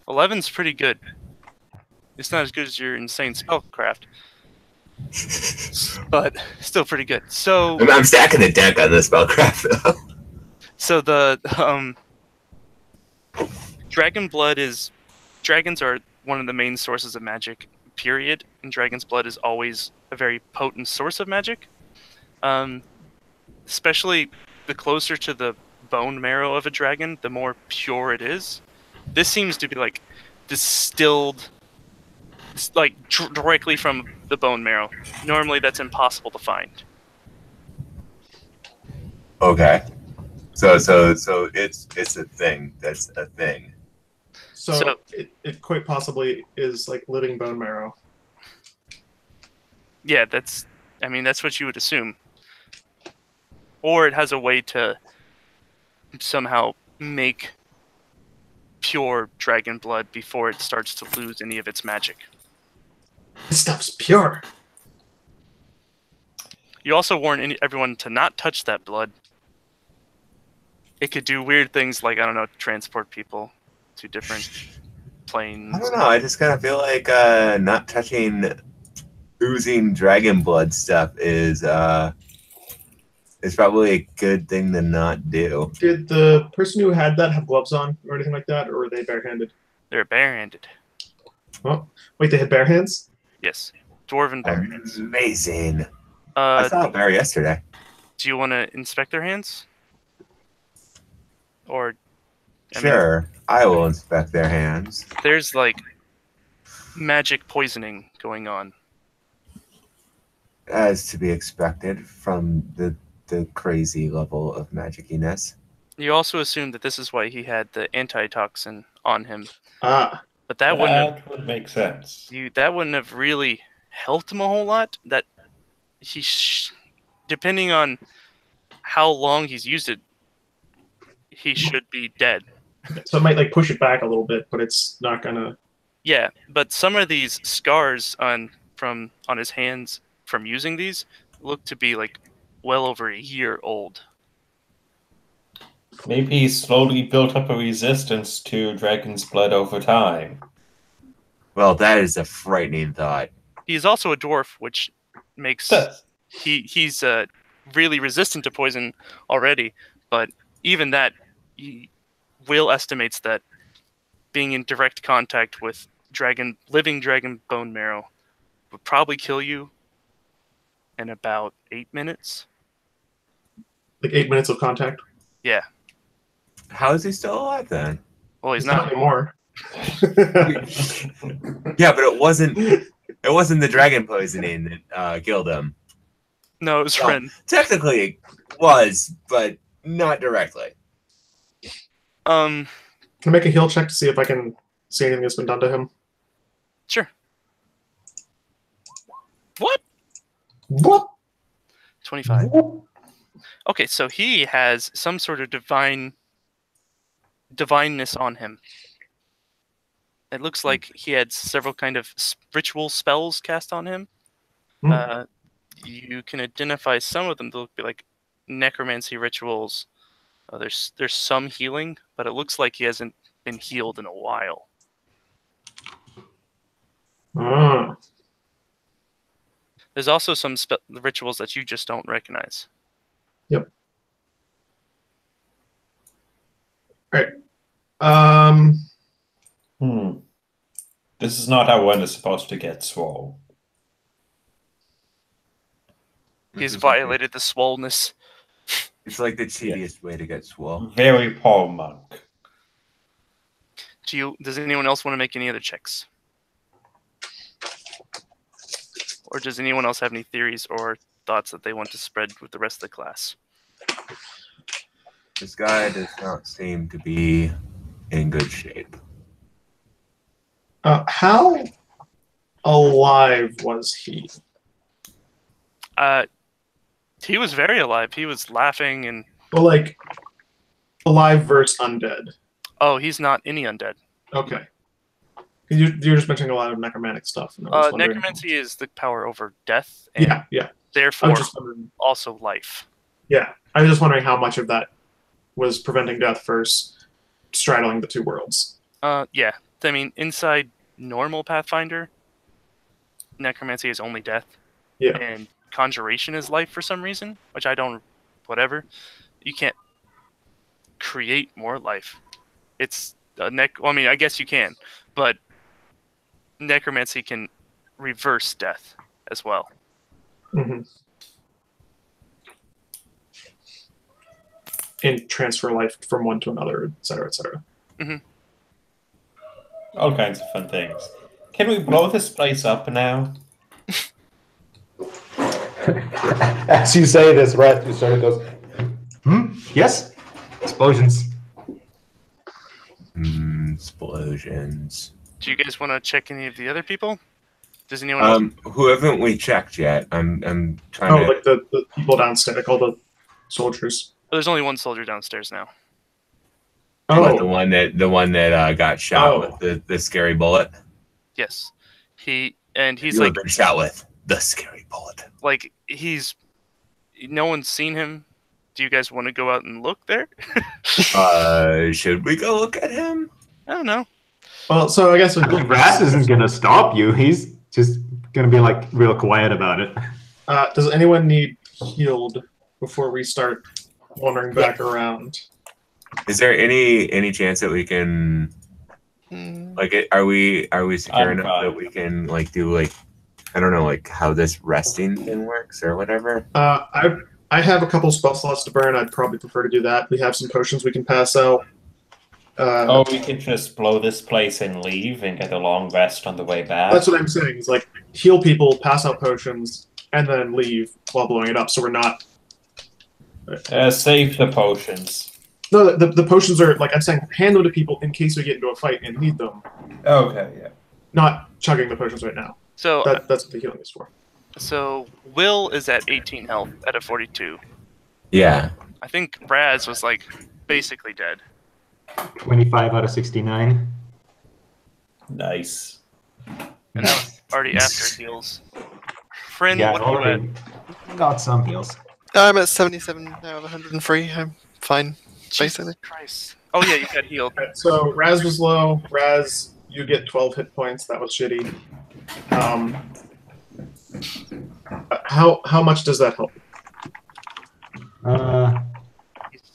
11's pretty good. It's not as good as your insane spellcraft, but still pretty good. So I'm stacking the deck on this spellcraft though. So the dragon blood is dragons are one of the main sources of magic. Period. And dragon's blood is always a very potent source of magic. Especially the closer to the bone marrow of a dragon, the more pure it is. This seems to be like distilled, like directly from the bone marrow. Normally, that's impossible to find. Okay. So it's a thing. That's a thing. So it quite possibly is like living bone marrow. Yeah, that's what you would assume. Or it has a way to somehow make pure dragon blood before it starts to lose any of its magic. This stuff's pure. You also warn everyone to not touch that blood. It could do weird things like, I don't know, transport people to different planes. I don't know. I just kind of feel like not touching oozing dragon blood stuff is probably a good thing to not do. Did the person who had that have gloves on or anything like that, or were they barehanded? They're barehanded. Oh, wait, they had bare hands? Yes. Dwarven bare hands. Amazing. I saw a bear yesterday. Do you want to inspect their hands? Or... Sure, I will inspect their hands. There's, like, magic poisoning going on. As to be expected from the crazy level of magiciness. You also assume that this is why he had the antitoxin on him. Ah. But that would make sense. That wouldn't have really helped him a whole lot. That depending on how long he's used it, he should be dead. So it might like push it back a little bit, but it's not gonna Yeah, but some of these scars on his hands from using these look to be like well over a year old. Maybe he slowly built up a resistance to dragon's blood over time. Well, that is a frightening thought. He's also a dwarf, which makes he's really resistant to poison already. But even that, Will estimates that being in direct contact with living dragon bone marrow would probably kill you in about 8 minutes. Like 8 minutes of contact. Yeah. How is he still alive then? Well, he's Not not. anymore. Yeah, but it wasn't the dragon poisoning that killed him. No, it was Well, Ren. technically it was, but not directly. Can I make a heal check to see if I can see anything that's been done to him? Sure. What? What? 25. Okay, so he has some sort of divineness on him. It looks like he had several kind of ritual spells cast on him. You can identify some of them to be like necromancy rituals. There's some healing, but it looks like he hasn't been healed in a while. Ah. There's also some rituals that you just don't recognize. Yep. Alright. This is not how one is supposed to get swole. He's violated the swollenness. It's like the cheatiest way to get swole. Very poor monk. Does anyone else want to make any other checks? Or does anyone else have any theories or thoughts that they want to spread with the rest of the class? This guy does not seem to be in good shape. How alive was he? He was very alive. He was laughing and... Well, like, alive versus undead. Oh, he's not any undead. Okay. You're just mentioning a lot of necromantic stuff. And I was wondering- Necromancy is the power over death, and Yeah. I therefore was just wondering. also life. Yeah, I was just wondering how much of that was preventing death versus straddling the two worlds. Yeah. I mean, inside normal Pathfinder, necromancy is only death. Yeah. And conjuration is life for some reason, which I don't... Whatever. You can't create more life. It's a I mean, I guess you can, but necromancy can reverse death as well. Mm-hmm. And transfer life from one to another, et cetera, et cetera. Mm-hmm. All kinds of fun things. Can we blow this place up now? As you say this, Rat sort of goes, yes, explosions. Explosions. Do you guys want to check any of the other people? Does anyone else? Who haven't we checked yet? I'm trying Oh, to. like the people downstairs, like all the soldiers. There's only one soldier downstairs now. What, the Oh, one that got shot with the scary bullet. Yes. He's You like, have been shot with the scary bullet. no one's seen him. Do you guys want to go out and look there? Should we go look at him? I don't know. well, so I guess Rat isn't gonna stop you. He's just gonna be like real quiet about it. does anyone need healed before we start wandering back around? Is there any chance that we can are we secure I'm enough fine. that we can do I don't know how this resting thing works or whatever? I have a couple spell slots to burn. I'd probably prefer to do that. We have some potions we can pass out. We could just blow this place and leave and get a long rest on the way back. That's what I'm saying. Is like heal people, pass out potions, and then leave while blowing it up. So we're not. Save the potions. No, the potions are like I'm saying. Hand them to people in case we get into a fight and need them. Okay, yeah. Not chugging the potions right now. So, That's what the healing is for. so Will is at 18 health out of 42. Yeah. I think Raz was basically dead. 25 out of 69. Nice. And that was already after heals. Friend, Yeah, what I are you at? already got some heals. I'm at 77 out of 103. I'm fine, basically. Jesus Christ. Oh yeah, you got healed. Alright, so Raz was low. Raz, you get 12 hit points. That was shitty. How much does that help?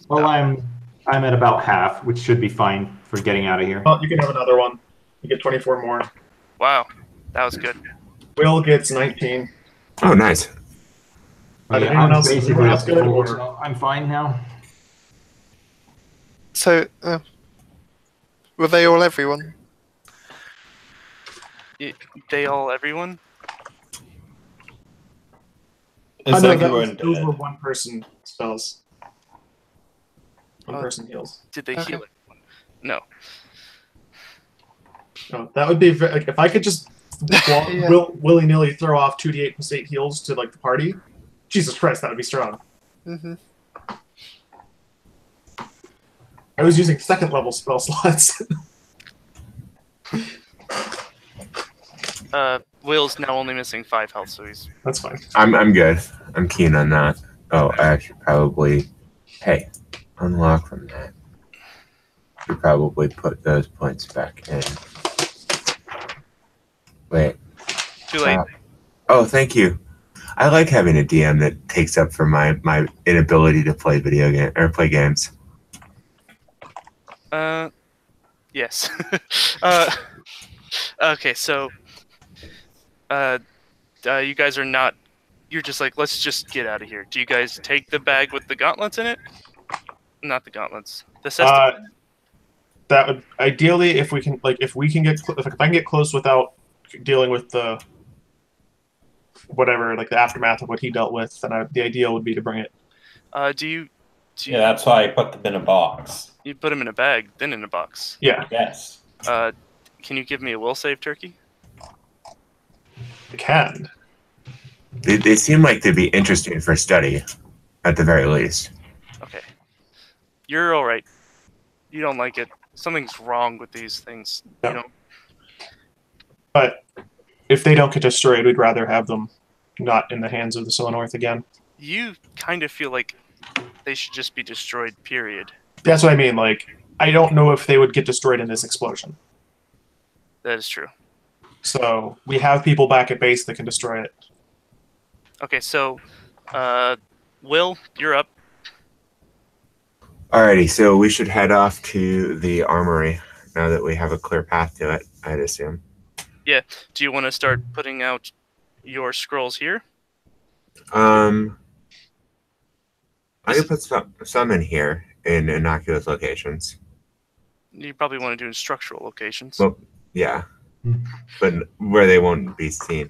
Well, I'm at about half, which should be fine for getting out of here. Well, you can have another one. You get 24 more. Wow, that was good. Will gets 19. Oh, nice. Yeah, anyone I'm else- basically anyone up else to good, 4, or- so I'm fine now. So, were they all everyone? They all, everyone? Is no, everyone those dead? were one person spells. One Oh. person heals. Did they Okay. heal everyone? No. No, that would be like if I could just Yeah. willy-nilly throw off 2d8 plus 8 heals to like the party. Jesus Christ, that would be strong. Mm-hmm. I was using second level spell slots. Will's now only missing 5 health, so he's... That's fine. I'm good. I'm keen on that. Oh, I should probably, hey, unlock from that. Should probably put those points back in. Wait. Too late. Oh, thank you. I like having a DM that takes up for my inability to play video game or play games. Yes. Okay, so... you guys are not... You're just like, let's just get out of here. Do you guys take the bag with the gauntlets in it? Not the gauntlets. The cesta. That would ideally, if we can get if I can get close without dealing with the whatever, like the aftermath of what he dealt with, then the ideal would be to bring it. Do you Yeah, that's why I put them in a box. you put them in a bag, then in a box? Yeah, Yes. Can you give me a will save, Turkey? I can. They seem like they'd be interesting for study, at the very least. Okay. You're all right. You don't like it. Something's wrong with these things. Yeah. You know. But if they don't get destroyed, we'd rather have them not in the hands of the Silnorth again. You kind of feel like they should just be destroyed. Period. That's what I mean. Like, I don't know if they would get destroyed in this explosion. That is true. So we have people back at base that can destroy it. Okay, so, Will, you're up. Alrighty, so we should head off to the armory now that we have a clear path to it, I'd assume. Do you want to start putting out your scrolls here? I could put some in here in innocuous locations. You probably want to do in structural locations. Well, yeah, but where they won't be seen.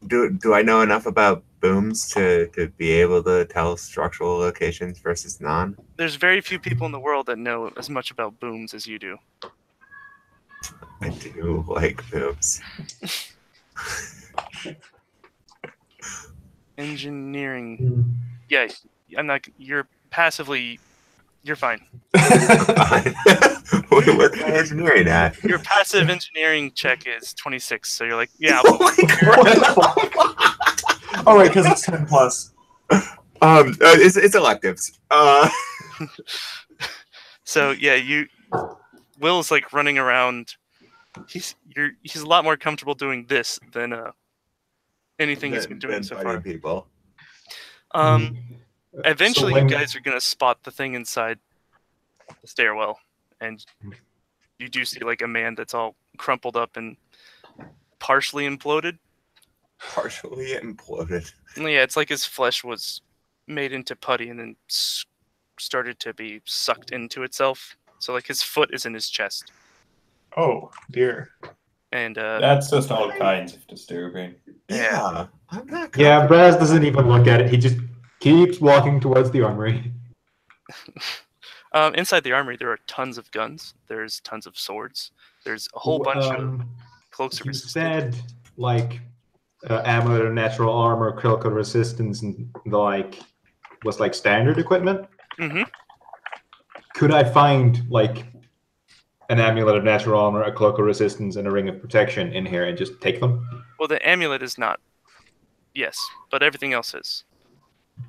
Do I know enough about booms to be able to tell structural locations versus non? There's very few people in the world that know as much about booms as you do. I do like booms. Engineering. Yeah, I'm not. You're passively. You're fine. What kind of engineering at? Your passive engineering check is 26, so you're like, yeah. Oh, right, because it's 10 plus. It's electives. So yeah, Will's like running around. He's a lot more comfortable doing this than anything he's been doing so far. People. Eventually, So when- you guys are gonna spot the thing inside the stairwell, and you do see like a man that's all crumpled up and partially imploded. Partially imploded. Yeah, it's like his flesh was made into putty and then started to be sucked into itself. So like his foot is in his chest, Oh, dear. and That's just all kinds of disturbing. Yeah. I'm not Yeah, Braz doesn't even look at it. He just keeps walking towards the armory. inside the armory there are tons of guns. There's tons of swords. There's a whole bunch of cloaks of You resistance. said like ammo, natural armor, critical resistance, and the like was like standard equipment. Mm-hmm. Could I find like an amulet of natural armor, a cloak of resistance, and a ring of protection in here and just take them? Well, the amulet is not. Yes, but everything else is.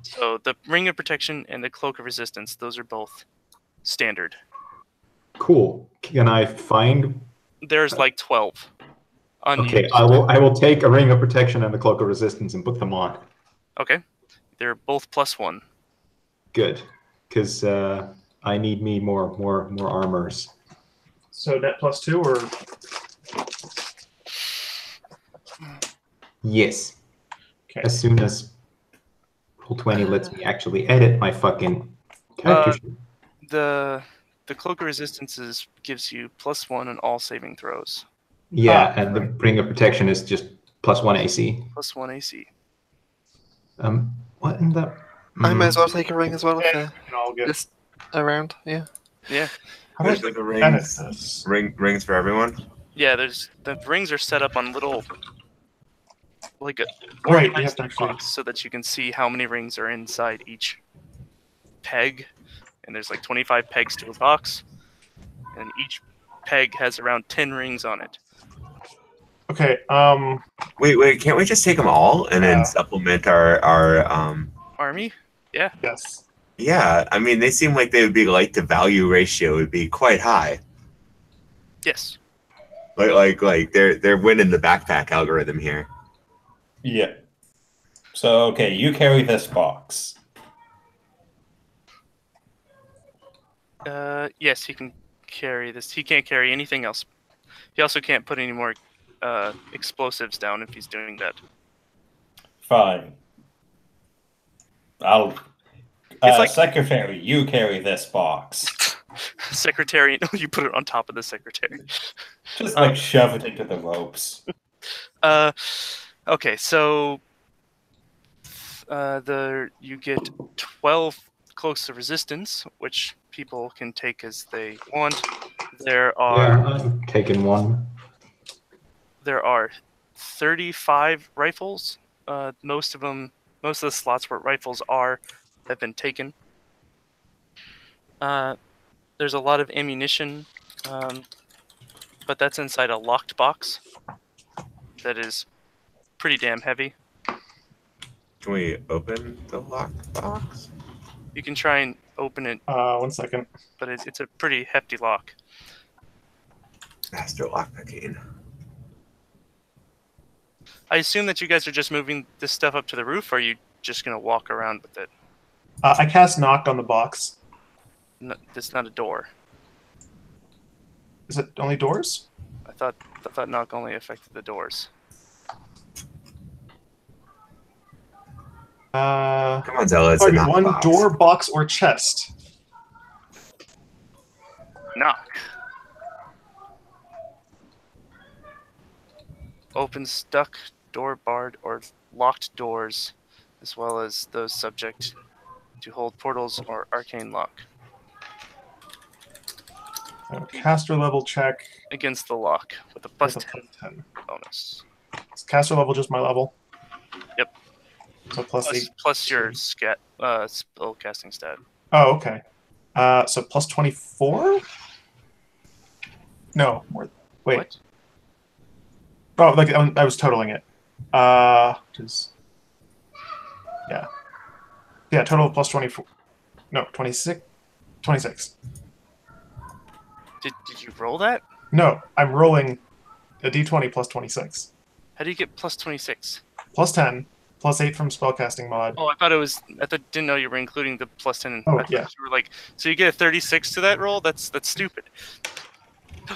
So the ring of protection and the cloak of resistance, those are both standard. Cool. Can I find? There's like 12. Unused. Okay, I will take a ring of protection and the cloak of resistance and put them on. Okay. They're both +1. Good, because I need me more armors. So net +2 or Yes. okay. As soon as Roll20 lets me actually edit my fucking character sheet. The cloak of resistance gives you +1 on all saving throws. Yeah, and the ring of protection is just +1 AC. +1 AC. What in the? I may as well take a ring as well if And I'll get. just around. Yeah. Yeah. How do I There's like a edit rings, this? rings for everyone. Yeah, the rings are set up on little like a Right, you organized have to actually. box so that you can see how many rings are inside each peg. And there's like 25 pegs to a box. And each peg has around 10 rings on it. Okay. Wait, can't we just take them all and Yeah. then supplement our Army? Yeah. Yes. Yeah, I mean, they seem like they would be light to value ratio would be quite high. Yes. Like they're winning the backpack algorithm here. Yeah. So, okay, you carry this box. Yes, he can carry this. He can't carry anything else. He also can't put any more explosives down if he's doing that. Fine. I'll. It's like- Secretary, you carry this box. Secretary, you put it on top of the secretary. Just like shove it into the ropes. Okay, so you get 12 cloaks of resistance, which people can take as they want. There Yeah, are I'm taking one. 35 rifles. Most of the slots where rifles have been taken. There's a lot of ammunition, but that's inside a locked box that is pretty damn heavy. Can we open the locked box? You can try and open it, 1 second. but it's a pretty hefty lock. Master lockpicking. I assume that you guys are just moving this stuff up to the roof, or are you just going to walk around with it? I cast knock on the box. No, it's not a door. Is it only doors? I thought knock only affected the doors. Come on, Zella, it's a Target knock one box. door, box, or chest. Knock. Open, stuck, door barred, or locked doors, as well as those subject to hold portals or arcane lock. So caster level check. Against the lock with a With a +10 +10. bonus. Is caster level just my level? Yep. So +8. Plus your spell casting stat. Oh, okay. So +24? No, more. Wait. What? Oh, like I was totaling it. Which is, yeah. Yeah, total +24. No, 26. 26. Did you roll that? No, I'm rolling a d20 +26. How do you get +26? +10, +8 from spellcasting mod. Oh, didn't know you were including the +10. Oh, I thought yeah. You were like, so you get a 36 to that roll? That's stupid.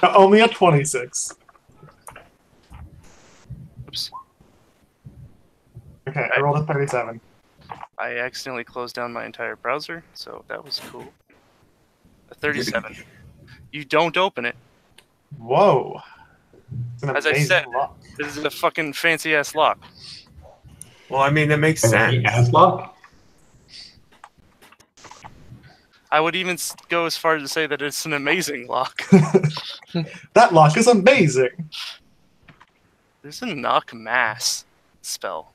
Only a 26. Oops. Okay, I rolled a 37. I accidentally closed down my entire browser, so that was cool. A 37. You don't open it. Whoa. It's an As I amazing said, lock. This is a fucking fancy ass lock. Well, I mean, that makes sense. Aslock? I would even go as far as to say that it's an amazing lock. That lock is amazing. There's a knock mass spell.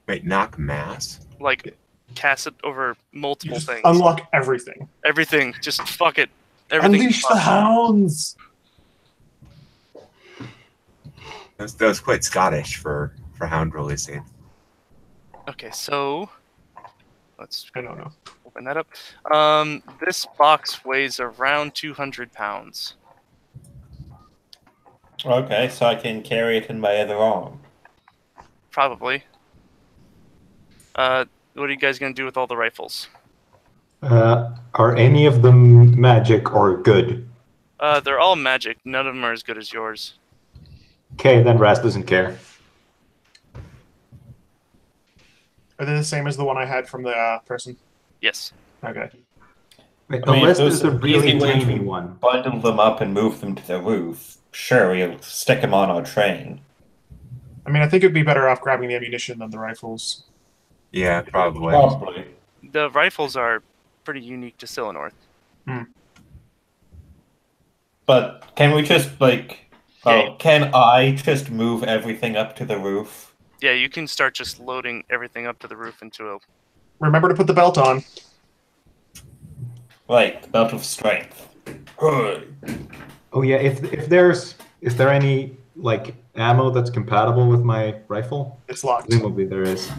Wait, knock mass? Like, cast it over You multiple just things. unlock everything. Everything. Just fuck it. everything. Unleash the hounds! That was quite Scottish for hound releasing. Okay, so let's I don't know. open that up. This box weighs around 200 pounds. Okay, so I can carry it in my other arm. Probably. What are you guys gonna do with all the rifles? Are any of them magic or good? They're all magic. None of them are as good as yours. Okay, then Raz doesn't care. Are they the same as the one I had from the person? Yes. Okay. Wait, I mean, unless if there's a really easy way tiny to one. bundle them up and move them to the roof, sure, we'll stick them on our train. I mean, I think it'd be better off grabbing the ammunition than the rifles. Yeah, probably. Probably. The rifles are pretty unique to Silinorth. But can we just, like... Yeah. Oh, can I just move everything up to the roof? Yeah, you can start just loading everything up to the roof into a... Remember to put the belt on. Like, the belt of strength. Oh yeah, if there any like ammo that's compatible with my rifle? It's locked. Presumably there is.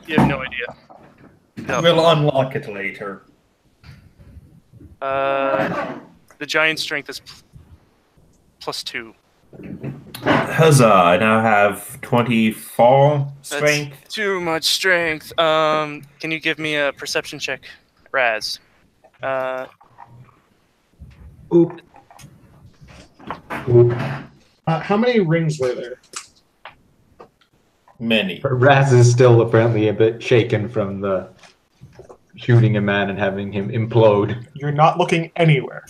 You have no idea. No. We'll unlock it later. The giant strength is +2. Huzzah, I now have 24 strength. That's too much strength. Can you give me a perception check, Raz? Oop. Oop. How many rings were there? Many. Raz is still apparently a bit shaken from the shooting a man and having him implode. You're not looking anywhere.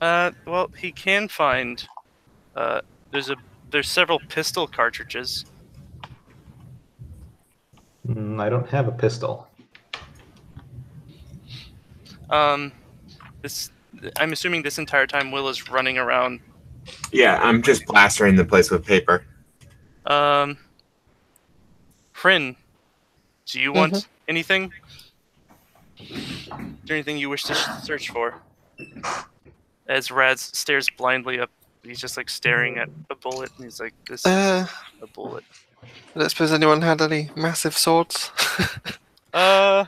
Well, he can find. There's several pistol cartridges. I don't have a pistol. I'm assuming this entire time Will is running around. Yeah, I'm just plastering the place with paper. Kryn, do you want anything? Is there anything you wish to search for? As Raz stares blindly up, he's just like staring at a bullet, and he's like, "This is a bullet." I don't suppose anyone had any massive swords. Uh,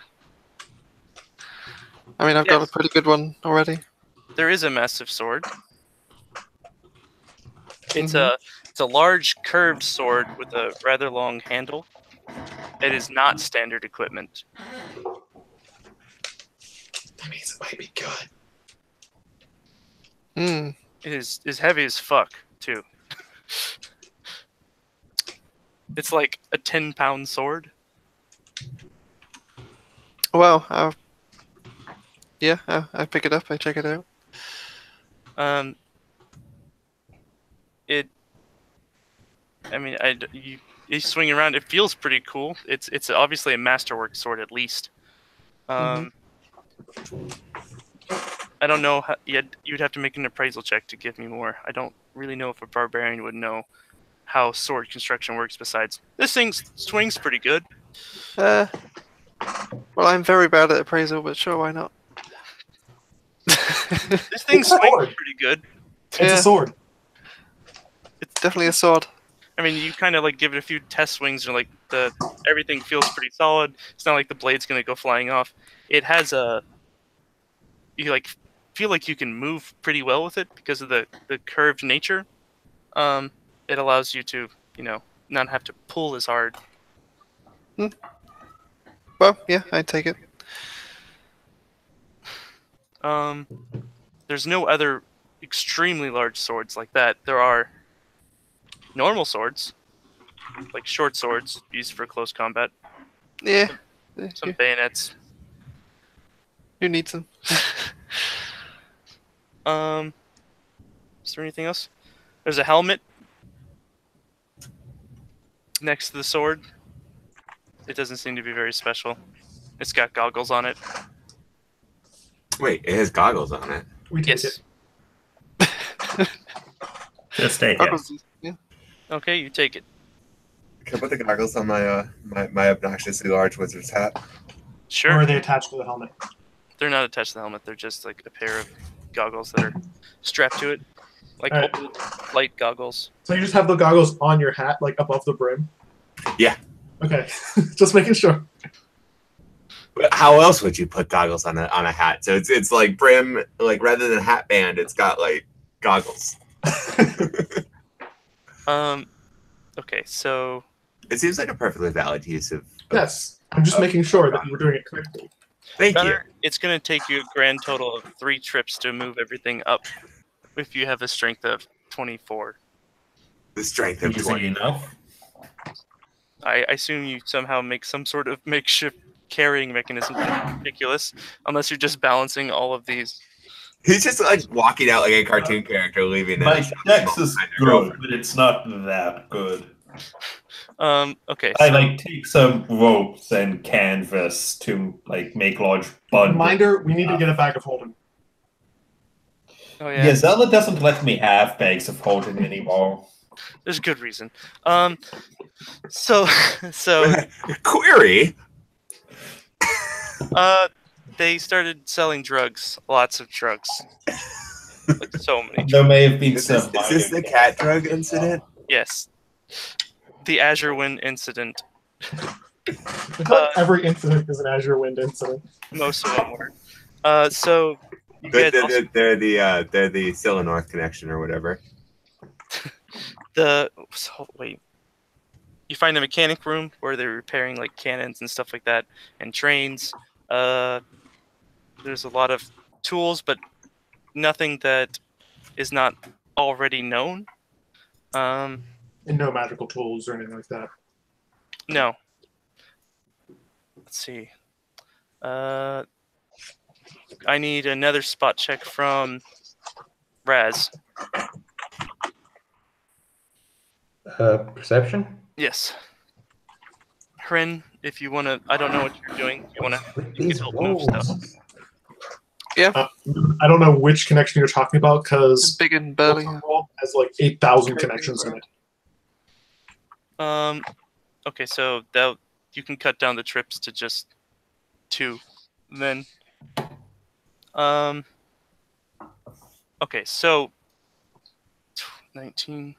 I mean, I've got Yes. a pretty good one already. there is a massive sword. It's a large curved sword with a rather long handle. It is not standard equipment. That means it might be good. Hmm. It is heavy as fuck too. It's like a 10-pound sword. Well, yeah, I pick it up. I check it out. You swing around. It feels pretty cool. It's obviously a masterwork sword at least. I don't know how, you'd have to make an appraisal check to give me more. I don't really know if a barbarian would know how sword construction works. Besides, this thing swings pretty good. Well, I'm very bad at appraisal, but sure, why not? This thing It's a swings sword. pretty good. It's Yeah. a sword. It's definitely a sword. I mean, you kind of like give it a few test swings, and like everything feels pretty solid. It's not like the blade's gonna go flying off. It has you like feel like you can move pretty well with it because of the curved nature. It allows you to not have to pull as hard. Well, yeah, I'd take it. There's no other extremely large swords like that. There are normal swords, like short swords used for close combat. Yeah. Some bayonets. Who needs them? Is there anything else? There's a helmet next to the sword. It doesn't seem to be very special. It's got goggles on it. Wait, it has goggles on it. We take Yes. it. Just take it. Goggles, yeah. Okay, you take it. Can I put the goggles on my my obnoxiously large wizard's hat? Or Sure. are they attached to the helmet? They're not attached to the helmet. They're just like a pair of goggles that are strapped to it, like Alright. open light goggles. So you just have the goggles on your hat, like above the brim? Yeah. Okay, just making sure. But how else would you put goggles on a hat? So it's like brim, like rather than hat band, it's got like goggles. Okay, so It seems like a perfectly valid use of. Yes, I'm just making sure that you were doing it correctly. Thank you. Gunner, it's going to take you a grand total of 3 trips to move everything up if you have a strength of 24. The strength of Easy 20. enough. I assume you somehow make some sort of makeshift carrying mechanism. That's ridiculous, unless you're just balancing all of these. He's just like walking out like a cartoon character, leaving My it. dex is good, but it's not that good. Okay, I so like take some ropes and canvas to like make large bundles. Reminder, we need to get a bag of holding. oh yeah, Yeah, Zelda doesn't let me have bags of holding anymore. there's a good reason. So Query. they started selling drugs, lots of drugs, like so many. There may have been Is some. this the cat drug incident? Yes, the Azure Wind incident. I feel like every incident is an Azure Wind incident. Most of them were. So you They're, guys also, they're the Silinorth connection or whatever. wait. You find a mechanic room where they're repairing like cannons and stuff like that, and trains. There's a lot of tools, but nothing that is not already known. And no magical tools or anything like that. No. Let's see. I need another spot check from Raz. Perception? Yes. Hrin, if you want to, I don't know what you're doing. You want to, With you can these help move stuff. wolves. I don't know which connection you're talking about because Big and burly. has like 8,000 connections in it. Okay, so that you can cut down the trips to just 2. Then, okay, so 19,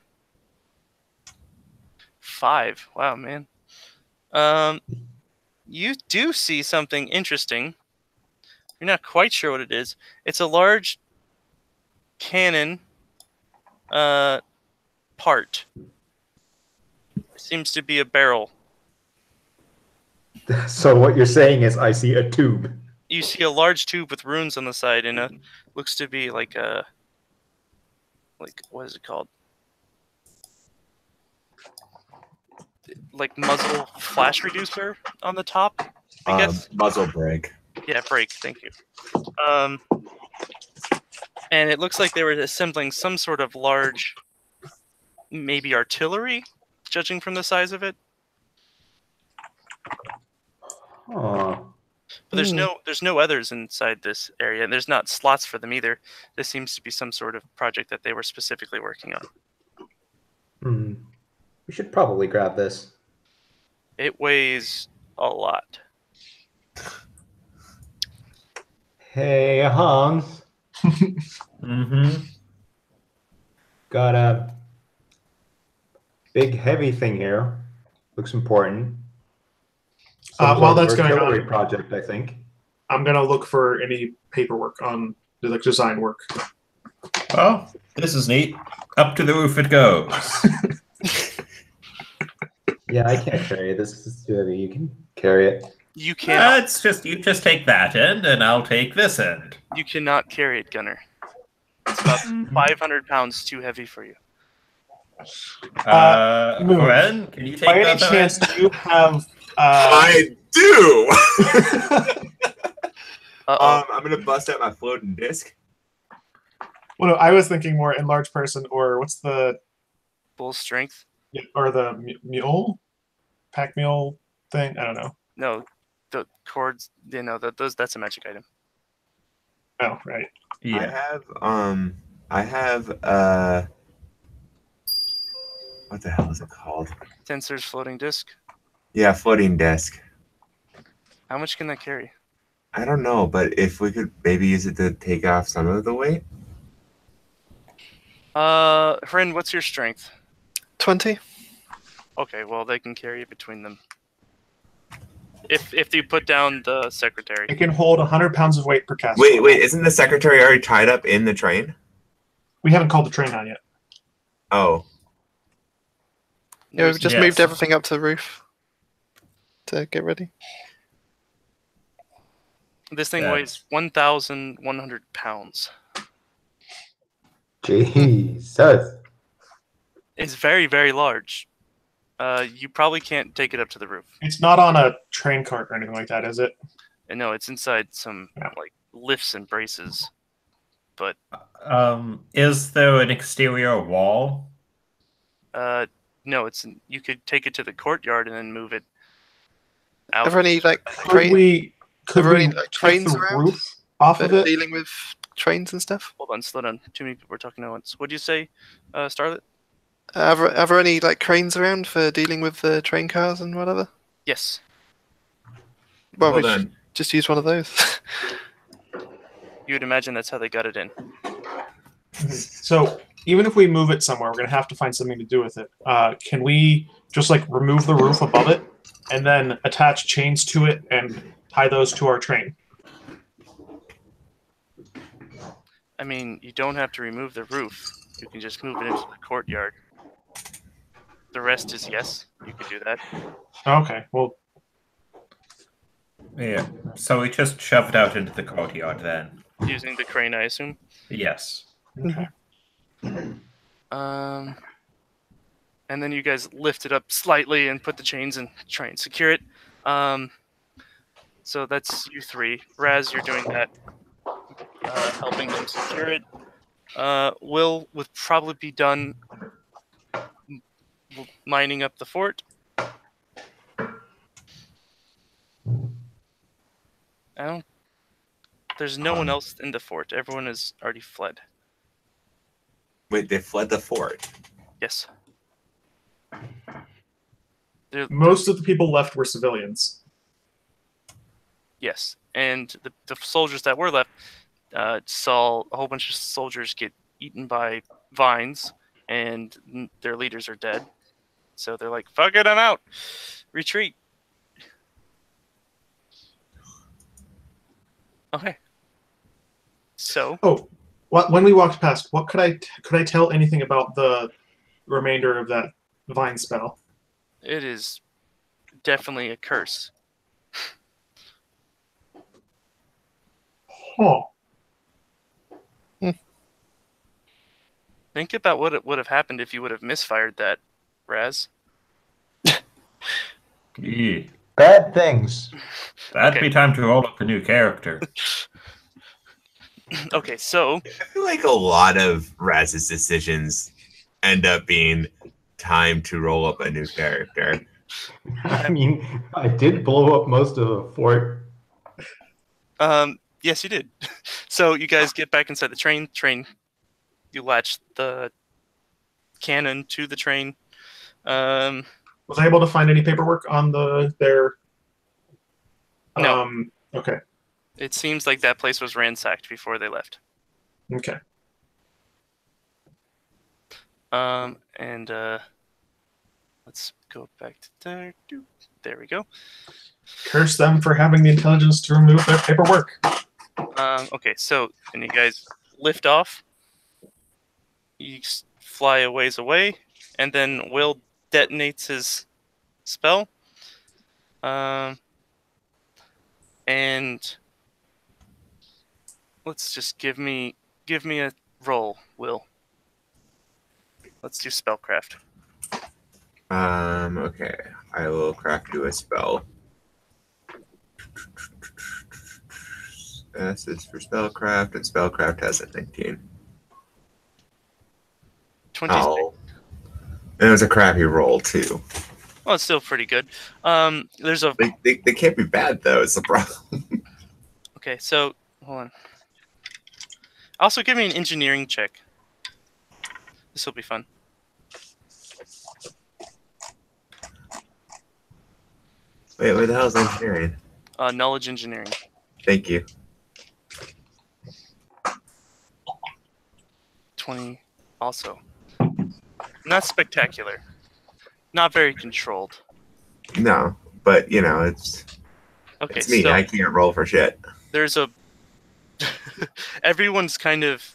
5. Wow, man. You do see something interesting. You're not quite sure what it is. It's a large cannon part. It seems to be a barrel. So what you're saying is I see a tube. You see a large tube with runes on the side, and it looks to be like a, what is it called? Like muzzle flash reducer on the top, I guess. Muzzle brake. Yeah, brake. Thank you. And it looks like they were assembling some sort of large, maybe artillery, judging from the size of it. Oh. But there's no others inside this area, and there's not slots for them either. This seems to be some sort of project that they were specifically working on. We should probably grab this. It weighs a lot. Hey, Hans. Mm-hmm. Got a big heavy thing here. Looks important. Some While sort of that's going artillery on, project, I think. I'm gonna look for any paperwork on the like design work. Well, this is neat. Up to the roof it goes. Yeah, I can't carry it. This is too heavy. You can carry it. You cannot. It's just you just take that end, and I'll take this end. You cannot carry it, Gunner. It's about 500 pounds too heavy for you. Moon, Ren, can you take by any that chance, end? do you have? I do. Uh-oh. I'm gonna bust out my floating disc. Well, no, I was thinking more enlarged person, or what's the Bull strength? or the mule, pack mule thing. I don't know. No, the cords. That's a magic item. Oh, right. Yeah. I have what the hell is it called? Tensor's floating disc. Yeah, floating disc. How much can that carry? I don't know, but if we could maybe use it to take off some of the weight. Friend, what's your strength? 20. Okay, well they can carry it between them. If you put down the secretary. It can hold 100 pounds of weight per caster. Wait, isn't the secretary already tied up in the train? We haven't called the train on yet. Oh, Yeah, we've just Yes. moved everything up to the roof to get ready. This thing Yeah. weighs 1,100 pounds. Jesus. It's very, very large. You probably can't take it up to the roof. It's not on a train cart or anything like that, is it? And no, it's inside some Yeah. like lifts and braces. But Is there an exterior wall? no, you could take it to the courtyard and then move it out. Are there any like Could we there take any, like, trains the around roof off for of it? dealing with trains and stuff? Hold on, slow down. Too many people are talking at once. What'd you say, Starlet? Are there any like cranes around for dealing with the train cars and whatever? Yes. Well, hold we on. just use one of those. You would imagine that's how they got it in. So even if we move it somewhere, we're gonna have to find something to do with it. Can we just like remove the roof above it and then attach chains to it and tie those to our train? I mean, you don't have to remove the roof. You can just move it into the courtyard. The rest is yes, you could do that. Okay, well, Yeah. So we just shove it out into the courtyard then. Using the crane, I assume. Yes. okay. And then you guys lift it up slightly and put the chains and try and secure it. So that's you three. Raz, you're doing that. Helping them secure it. Will would probably be done mining up the fort. There's no one else in the fort. Everyone has already fled. Wait, they fled the fort. Yes. Most of the people left were civilians. Yes, and the soldiers that were left saw a whole bunch of soldiers get eaten by vines, and their leaders are dead. So they're like, "Fuck it, I'm out. Retreat." Okay. So. Oh, when we walked past, what could I tell anything about the remainder of that vine spell? It is definitely a curse. Huh. Think about what would have happened if you would have misfired that, Raz. Yeah. Bad things. That'd Okay. be time to roll up a new character. Okay, so I feel like a lot of Raz's decisions end up being time to roll up a new character. I mean, I did blow up most of the fort. yes, you did. So you guys get back inside the train. You latch the cannon to the train. Was I able to find any paperwork on their? No. Okay. It seems like that place was ransacked before they left. Okay. And let's go back to there. There we go. Curse them for having the intelligence to remove their paperwork. Okay, so and you guys lift off. You fly a ways away, and then Will detonates his spell. And let's just give me a roll, Will. Let's do spellcraft. Okay. I will craft you a spell. S is for spellcraft, and spellcraft has a 19. 26. Oh. And it was a crappy roll, too. Well, it's still pretty good. There's a They can't be bad, though, is the problem. okay. So hold on. Also, give me an engineering check. This will be fun. Wait, what the hell is engineering? Knowledge engineering. Thank you. 20 also. Not spectacular. Not very controlled. No, but you know, it's Okay, me. so I can't roll for shit. there's a... Everyone's kind of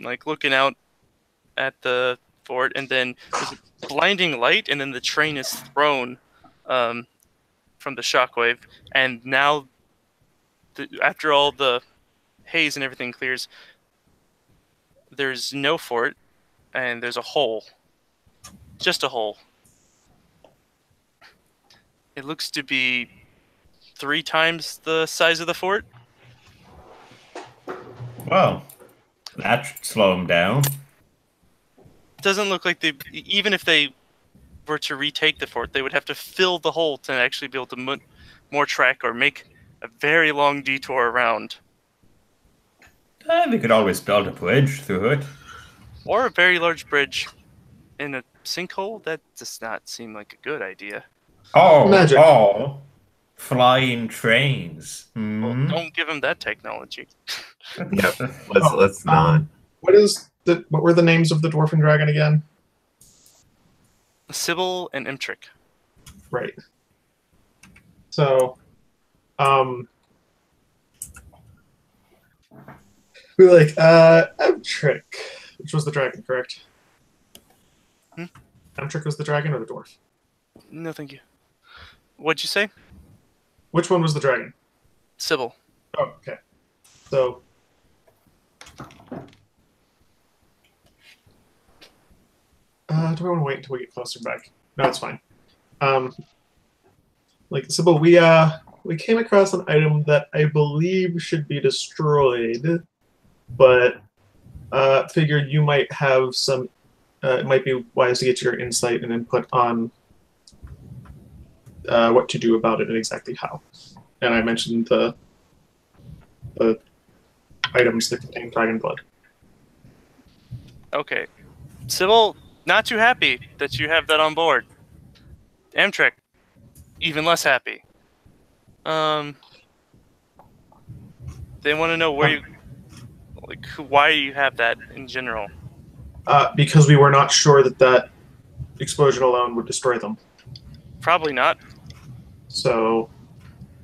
like looking out at the fort, and then there's a blinding light, and then the train is thrown from the shockwave, and now after all the haze and everything clears, there's no fort, and there's a hole. Just a hole. It looks to be 3 times the size of the fort. Well, that should slow them down. Doesn't look like they... Even if they were to retake the fort, they would have to fill the hole to actually be able to more track or make a very long detour around. They could always build a bridge through it. Or a very large bridge in a sinkhole? That does not seem like a good idea. Oh, Magic. oh, flying trains. Well, Hmm? don't give them that technology. Yep. Let's not. What were the names of the dwarf and dragon again? Sybil and Imtric. Right. So, we were like, Emtrick, which was the dragon, correct? Hmm? Emtrick was the dragon or the dwarf? No, thank you. What'd you say? Which one was the dragon? Sybil. Oh, okay. So, do I want to wait until we get closer back? No, it's fine. Like Sybil, we came across an item that I believe should be destroyed, but figured you might have some. It might be wise to get your insight and input on what to do about it and exactly how. And I mentioned the items that contain dragon blood. Okay. Sybil, not too happy that you have that on board. Amtrak, even less happy. They want to know where you, like, why you have that in general. Because we were not sure that explosion alone would destroy them. Probably not. So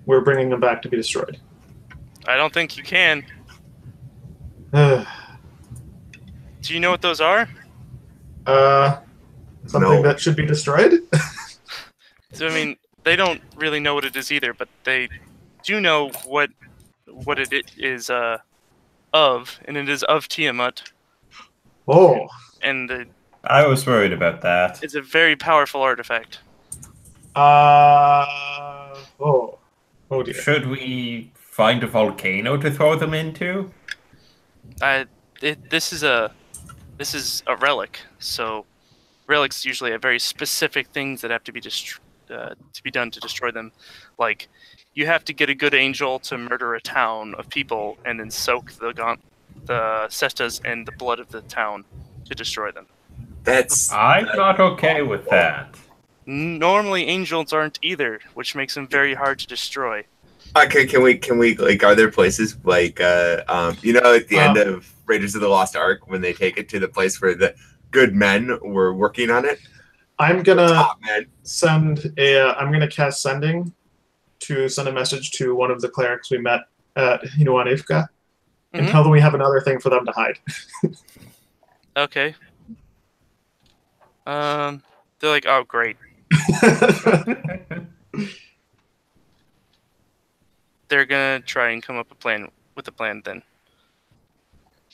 we're bringing them back to be destroyed. I don't think you can. Uh, Do you know what those are? something No. that should be destroyed? So, I mean, they don't really know what it is either, but they do know what it is of, and it is of Tiamat, Oh. and I was worried about that. it's a very powerful artifact. Oh. Oh dear. Should we find a volcano to throw them into? This is a relic, so relics usually have very specific things that have to be done to destroy them. Like, you have to get a good angel to murder a town of people and then soak the cestas in the blood of the town to destroy them. That's I'm not okay with that. Normally, angels aren't either, which makes them very hard to destroy. okay. Can we like? Are there places like you know, at the end of Raiders of the Lost Ark when they take it to the place where the good men were working on it? I'm gonna Top men. I'm gonna cast sending to send a message to one of the clerics we met at Hinuanivka and Mhm. tell them we have another thing for them to hide. Okay. They're like, oh, great. They're gonna try and come up with a plan then.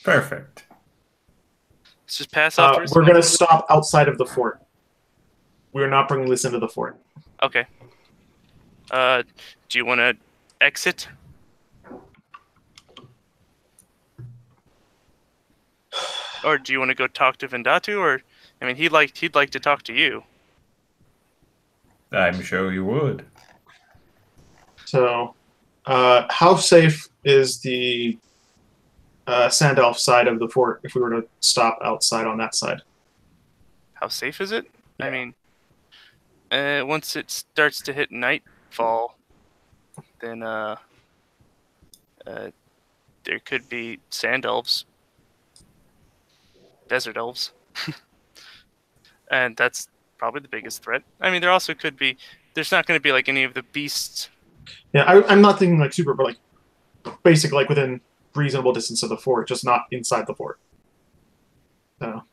Perfect. Let's just pass out. We're gonna stop outside of the fort. We're not bringing this into the fort. Okay. Do you want to exit? Or do you want to go talk to Vendatu? Or, I mean, he'd like to talk to you. I'm sure you would. So, how safe is the Sand Elf side of the fort if we were to stop outside on that side? How safe is it? Yeah. I mean, once it starts to hit nightfall, then There could be sand elves, desert elves, and that's probably the biggest threat. I mean, there also could be. There's not going to be like any of the beasts. Yeah, I'm not thinking like super, but like basic, like within reasonable distance of the fort, just not inside the fort. So.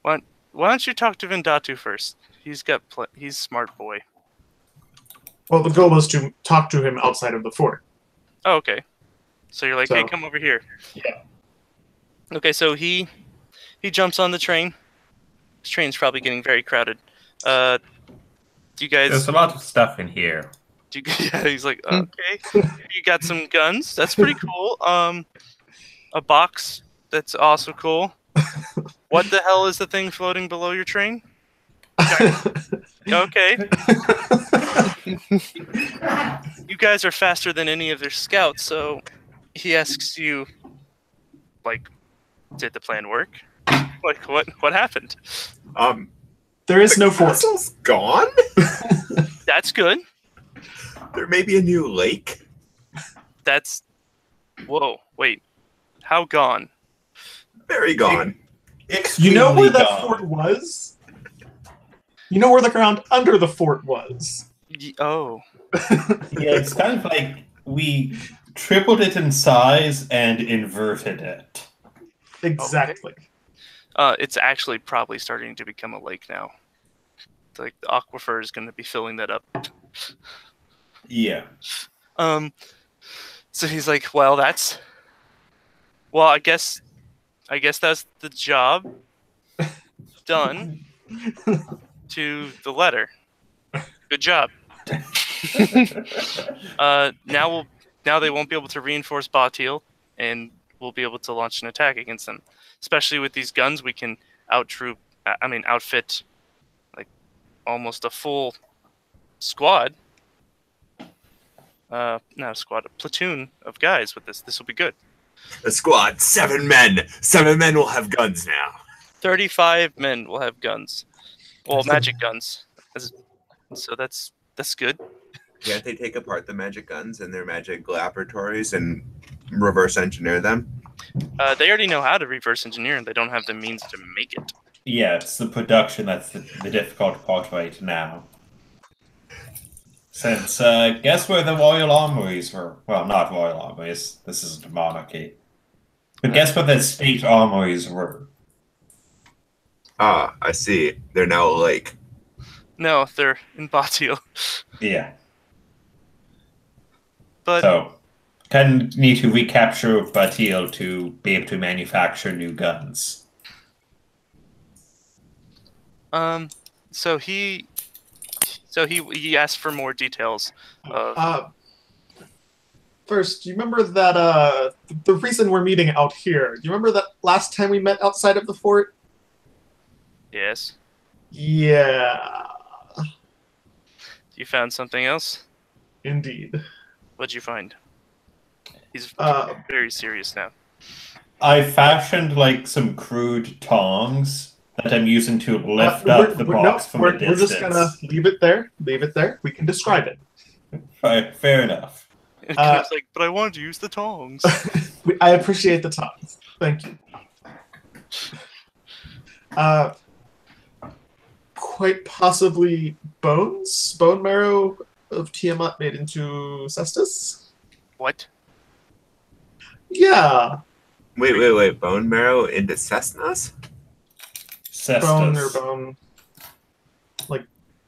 Why don't you talk to Vendatu first? He's a smart boy. Well, the goal was to talk to him outside of the fort. Oh, okay. So you're like, hey, So- come over here. Yeah. Okay, so he jumps on the train. This train's probably getting very crowded. Do you guys? There's a lot of stuff in here. Yeah, he's like, okay. You got some guns. That's pretty cool. A box. That's also cool. What the hell is the thing floating below your train? Okay. You guys are faster than any of their scouts, so he asks you, like, did the plan work? Like, what happened? There is no fort. Castle's gone? That's good. There may be a new lake. That's... Whoa, wait. How gone? Very gone. You know where that Extremely fort was? You know where the ground under the fort was? Oh. Yeah, it's kind of like we tripled it in size and inverted it. Exactly. It's actually probably starting to become a lake now. Like, the aquifer is going to be filling that up. Yeah. So he's like, well, I guess that's the job done to the letter. Good job. Now they won't be able to reinforce Batil, and we'll be able to launch an attack against them. Especially with these guns, we can outfit like almost a full squad. Not a squad, a platoon of guys with this. This will be good. A squad, 7 men. 7 men will have guns now. 35 men will have guns. Well, magic guns. So that's good. Can't they take apart the magic guns in their magic laboratories and reverse engineer them? They already know how to reverse engineer, and they don't have the means to make it. Yeah, it's the production that's the difficult part right now. Since, guess where the royal armories were? Well, not royal armories. This isn't a monarchy. But guess where the state armories were? Ah, I see. They're now a lake. No, they're in Batil. Yeah. But So, kind of need to recapture Batil to be able to manufacture new guns. so he asked for more details of First, you remember that the reason we're meeting out here? Do you remember that last time we met outside of the fort? yes. Yeah, You found something else? indeed. What'd you find? He's Uh, very serious now. I fashioned like some crude tongs that I'm using to lift up the box from a distance. we're just gonna leave it there. Leave it there. We can describe it. Fair enough. And Knut's like, but I wanted to use the tongs. I appreciate the tongues. Thank you. Quite possibly bone marrow of Tiamat made into cestus. What? Yeah, Wait. Bone marrow into Cessnas? bone or Cestus. bone,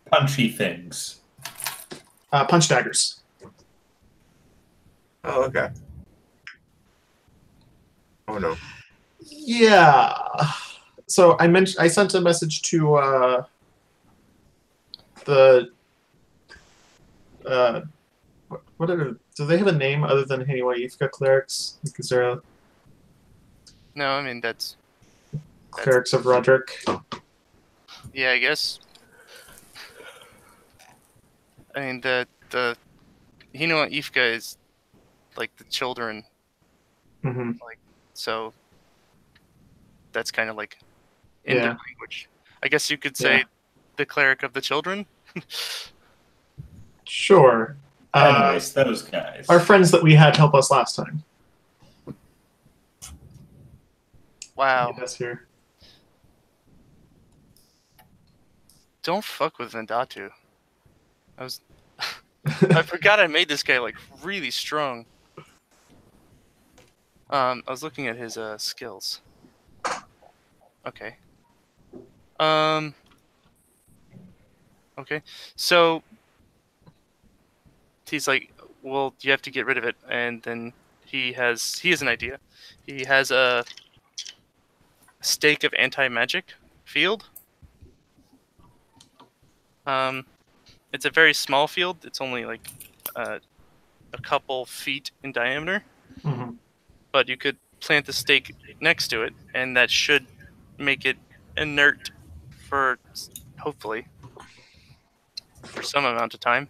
Punchy things. punch daggers. Oh, okay. Oh, no. Yeah. So I sent a message to the do they have a name other than Haniwa clerics? Like, is there a No, I mean that's clerics of Roderick? yeah, I guess. I mean the Ifka is like the children, Mm-hmm. so that's kind of like in their Yeah. language. I guess you could say Yeah. the cleric of the children. Sure. Anyways, those guys. Our friends that we had help us last time. Wow. That's here. Don't fuck with Vendatu. I forgot I made this guy like really strong. I was looking at his skills. Okay. Okay. So he's like, well, you have to get rid of it, and then he has an idea. He has a stake of anti-magic field. It's a very small field. It's only like a couple feet in diameter. Mm-hmm. But you could plant the stake next to it, and that should make it inert for, hopefully, for some amount of time.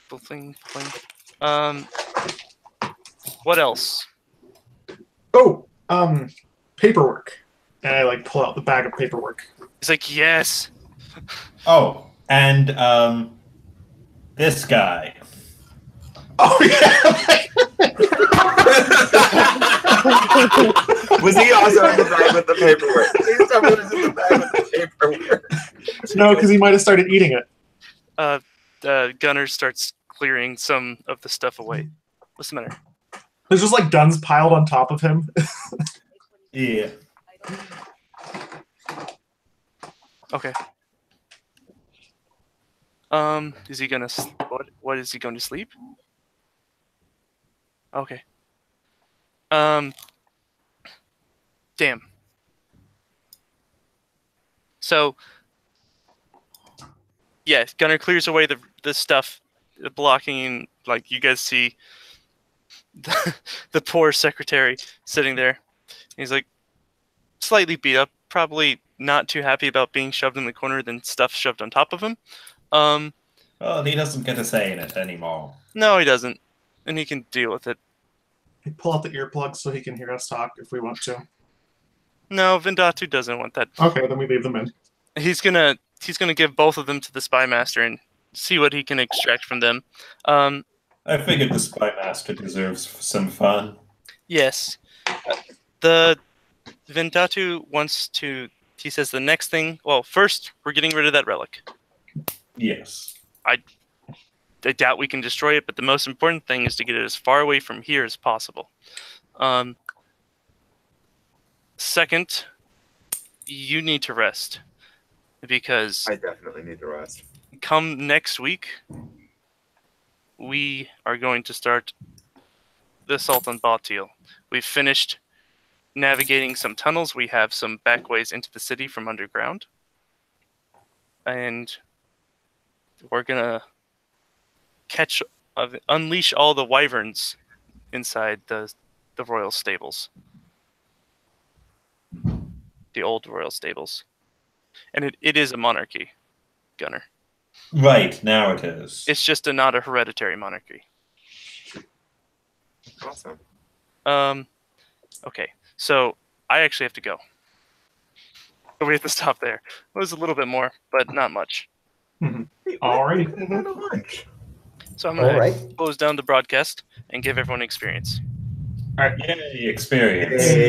Bling, bling. What else? Oh, paperwork. And I like pull out the bag of paperwork. He's like, yes. Oh, and this guy. Oh yeah. Was he also in the bag with the paperwork? Please tell me who's in the bag with the paperwork. No, because he might have started eating it. Gunner starts clearing some of the stuff away. What's the matter? There's just like guns piled on top of him. Yeah. Okay. Is he gonna? What is he going to sleep? Okay. Damn. So. Yeah, Gunner clears away the stuff, blocking. Like you guys see, the poor secretary sitting there. He's like, slightly beat up, probably not too happy about being shoved in the corner than stuff shoved on top of him. Well, he doesn't get a say in it anymore. No, he doesn't, and he can deal with it. Pull out the earplugs so he can hear us talk if we want to. No, Vendatu doesn't want that. Okay, then we leave them in. He's gonna give both of them to the spy master and see what he can extract from them. I figured the spy master deserves some fun. Yes, the Vendatu wants to. He says the next thing. Well, first we're getting rid of that relic. Yes. I doubt we can destroy it, but the most important thing is to get it as far away from here as possible. Second, you need to rest. Because I definitely need to rest. come next week, we are going to start the assault on Batil. We've finished navigating some tunnels. We have some backways into the city from underground. And we're going to unleash all the wyverns inside the royal stables. The old royal stables. And it is a monarchy, Gunner. Right, now it is. It's just not a hereditary monarchy. Awesome. Okay, so I actually have to go. So we have to stop there. It was a little bit more, but not much. Alrighty. So I'm going to close down the broadcast and give everyone experience. Yay, experience. Yay.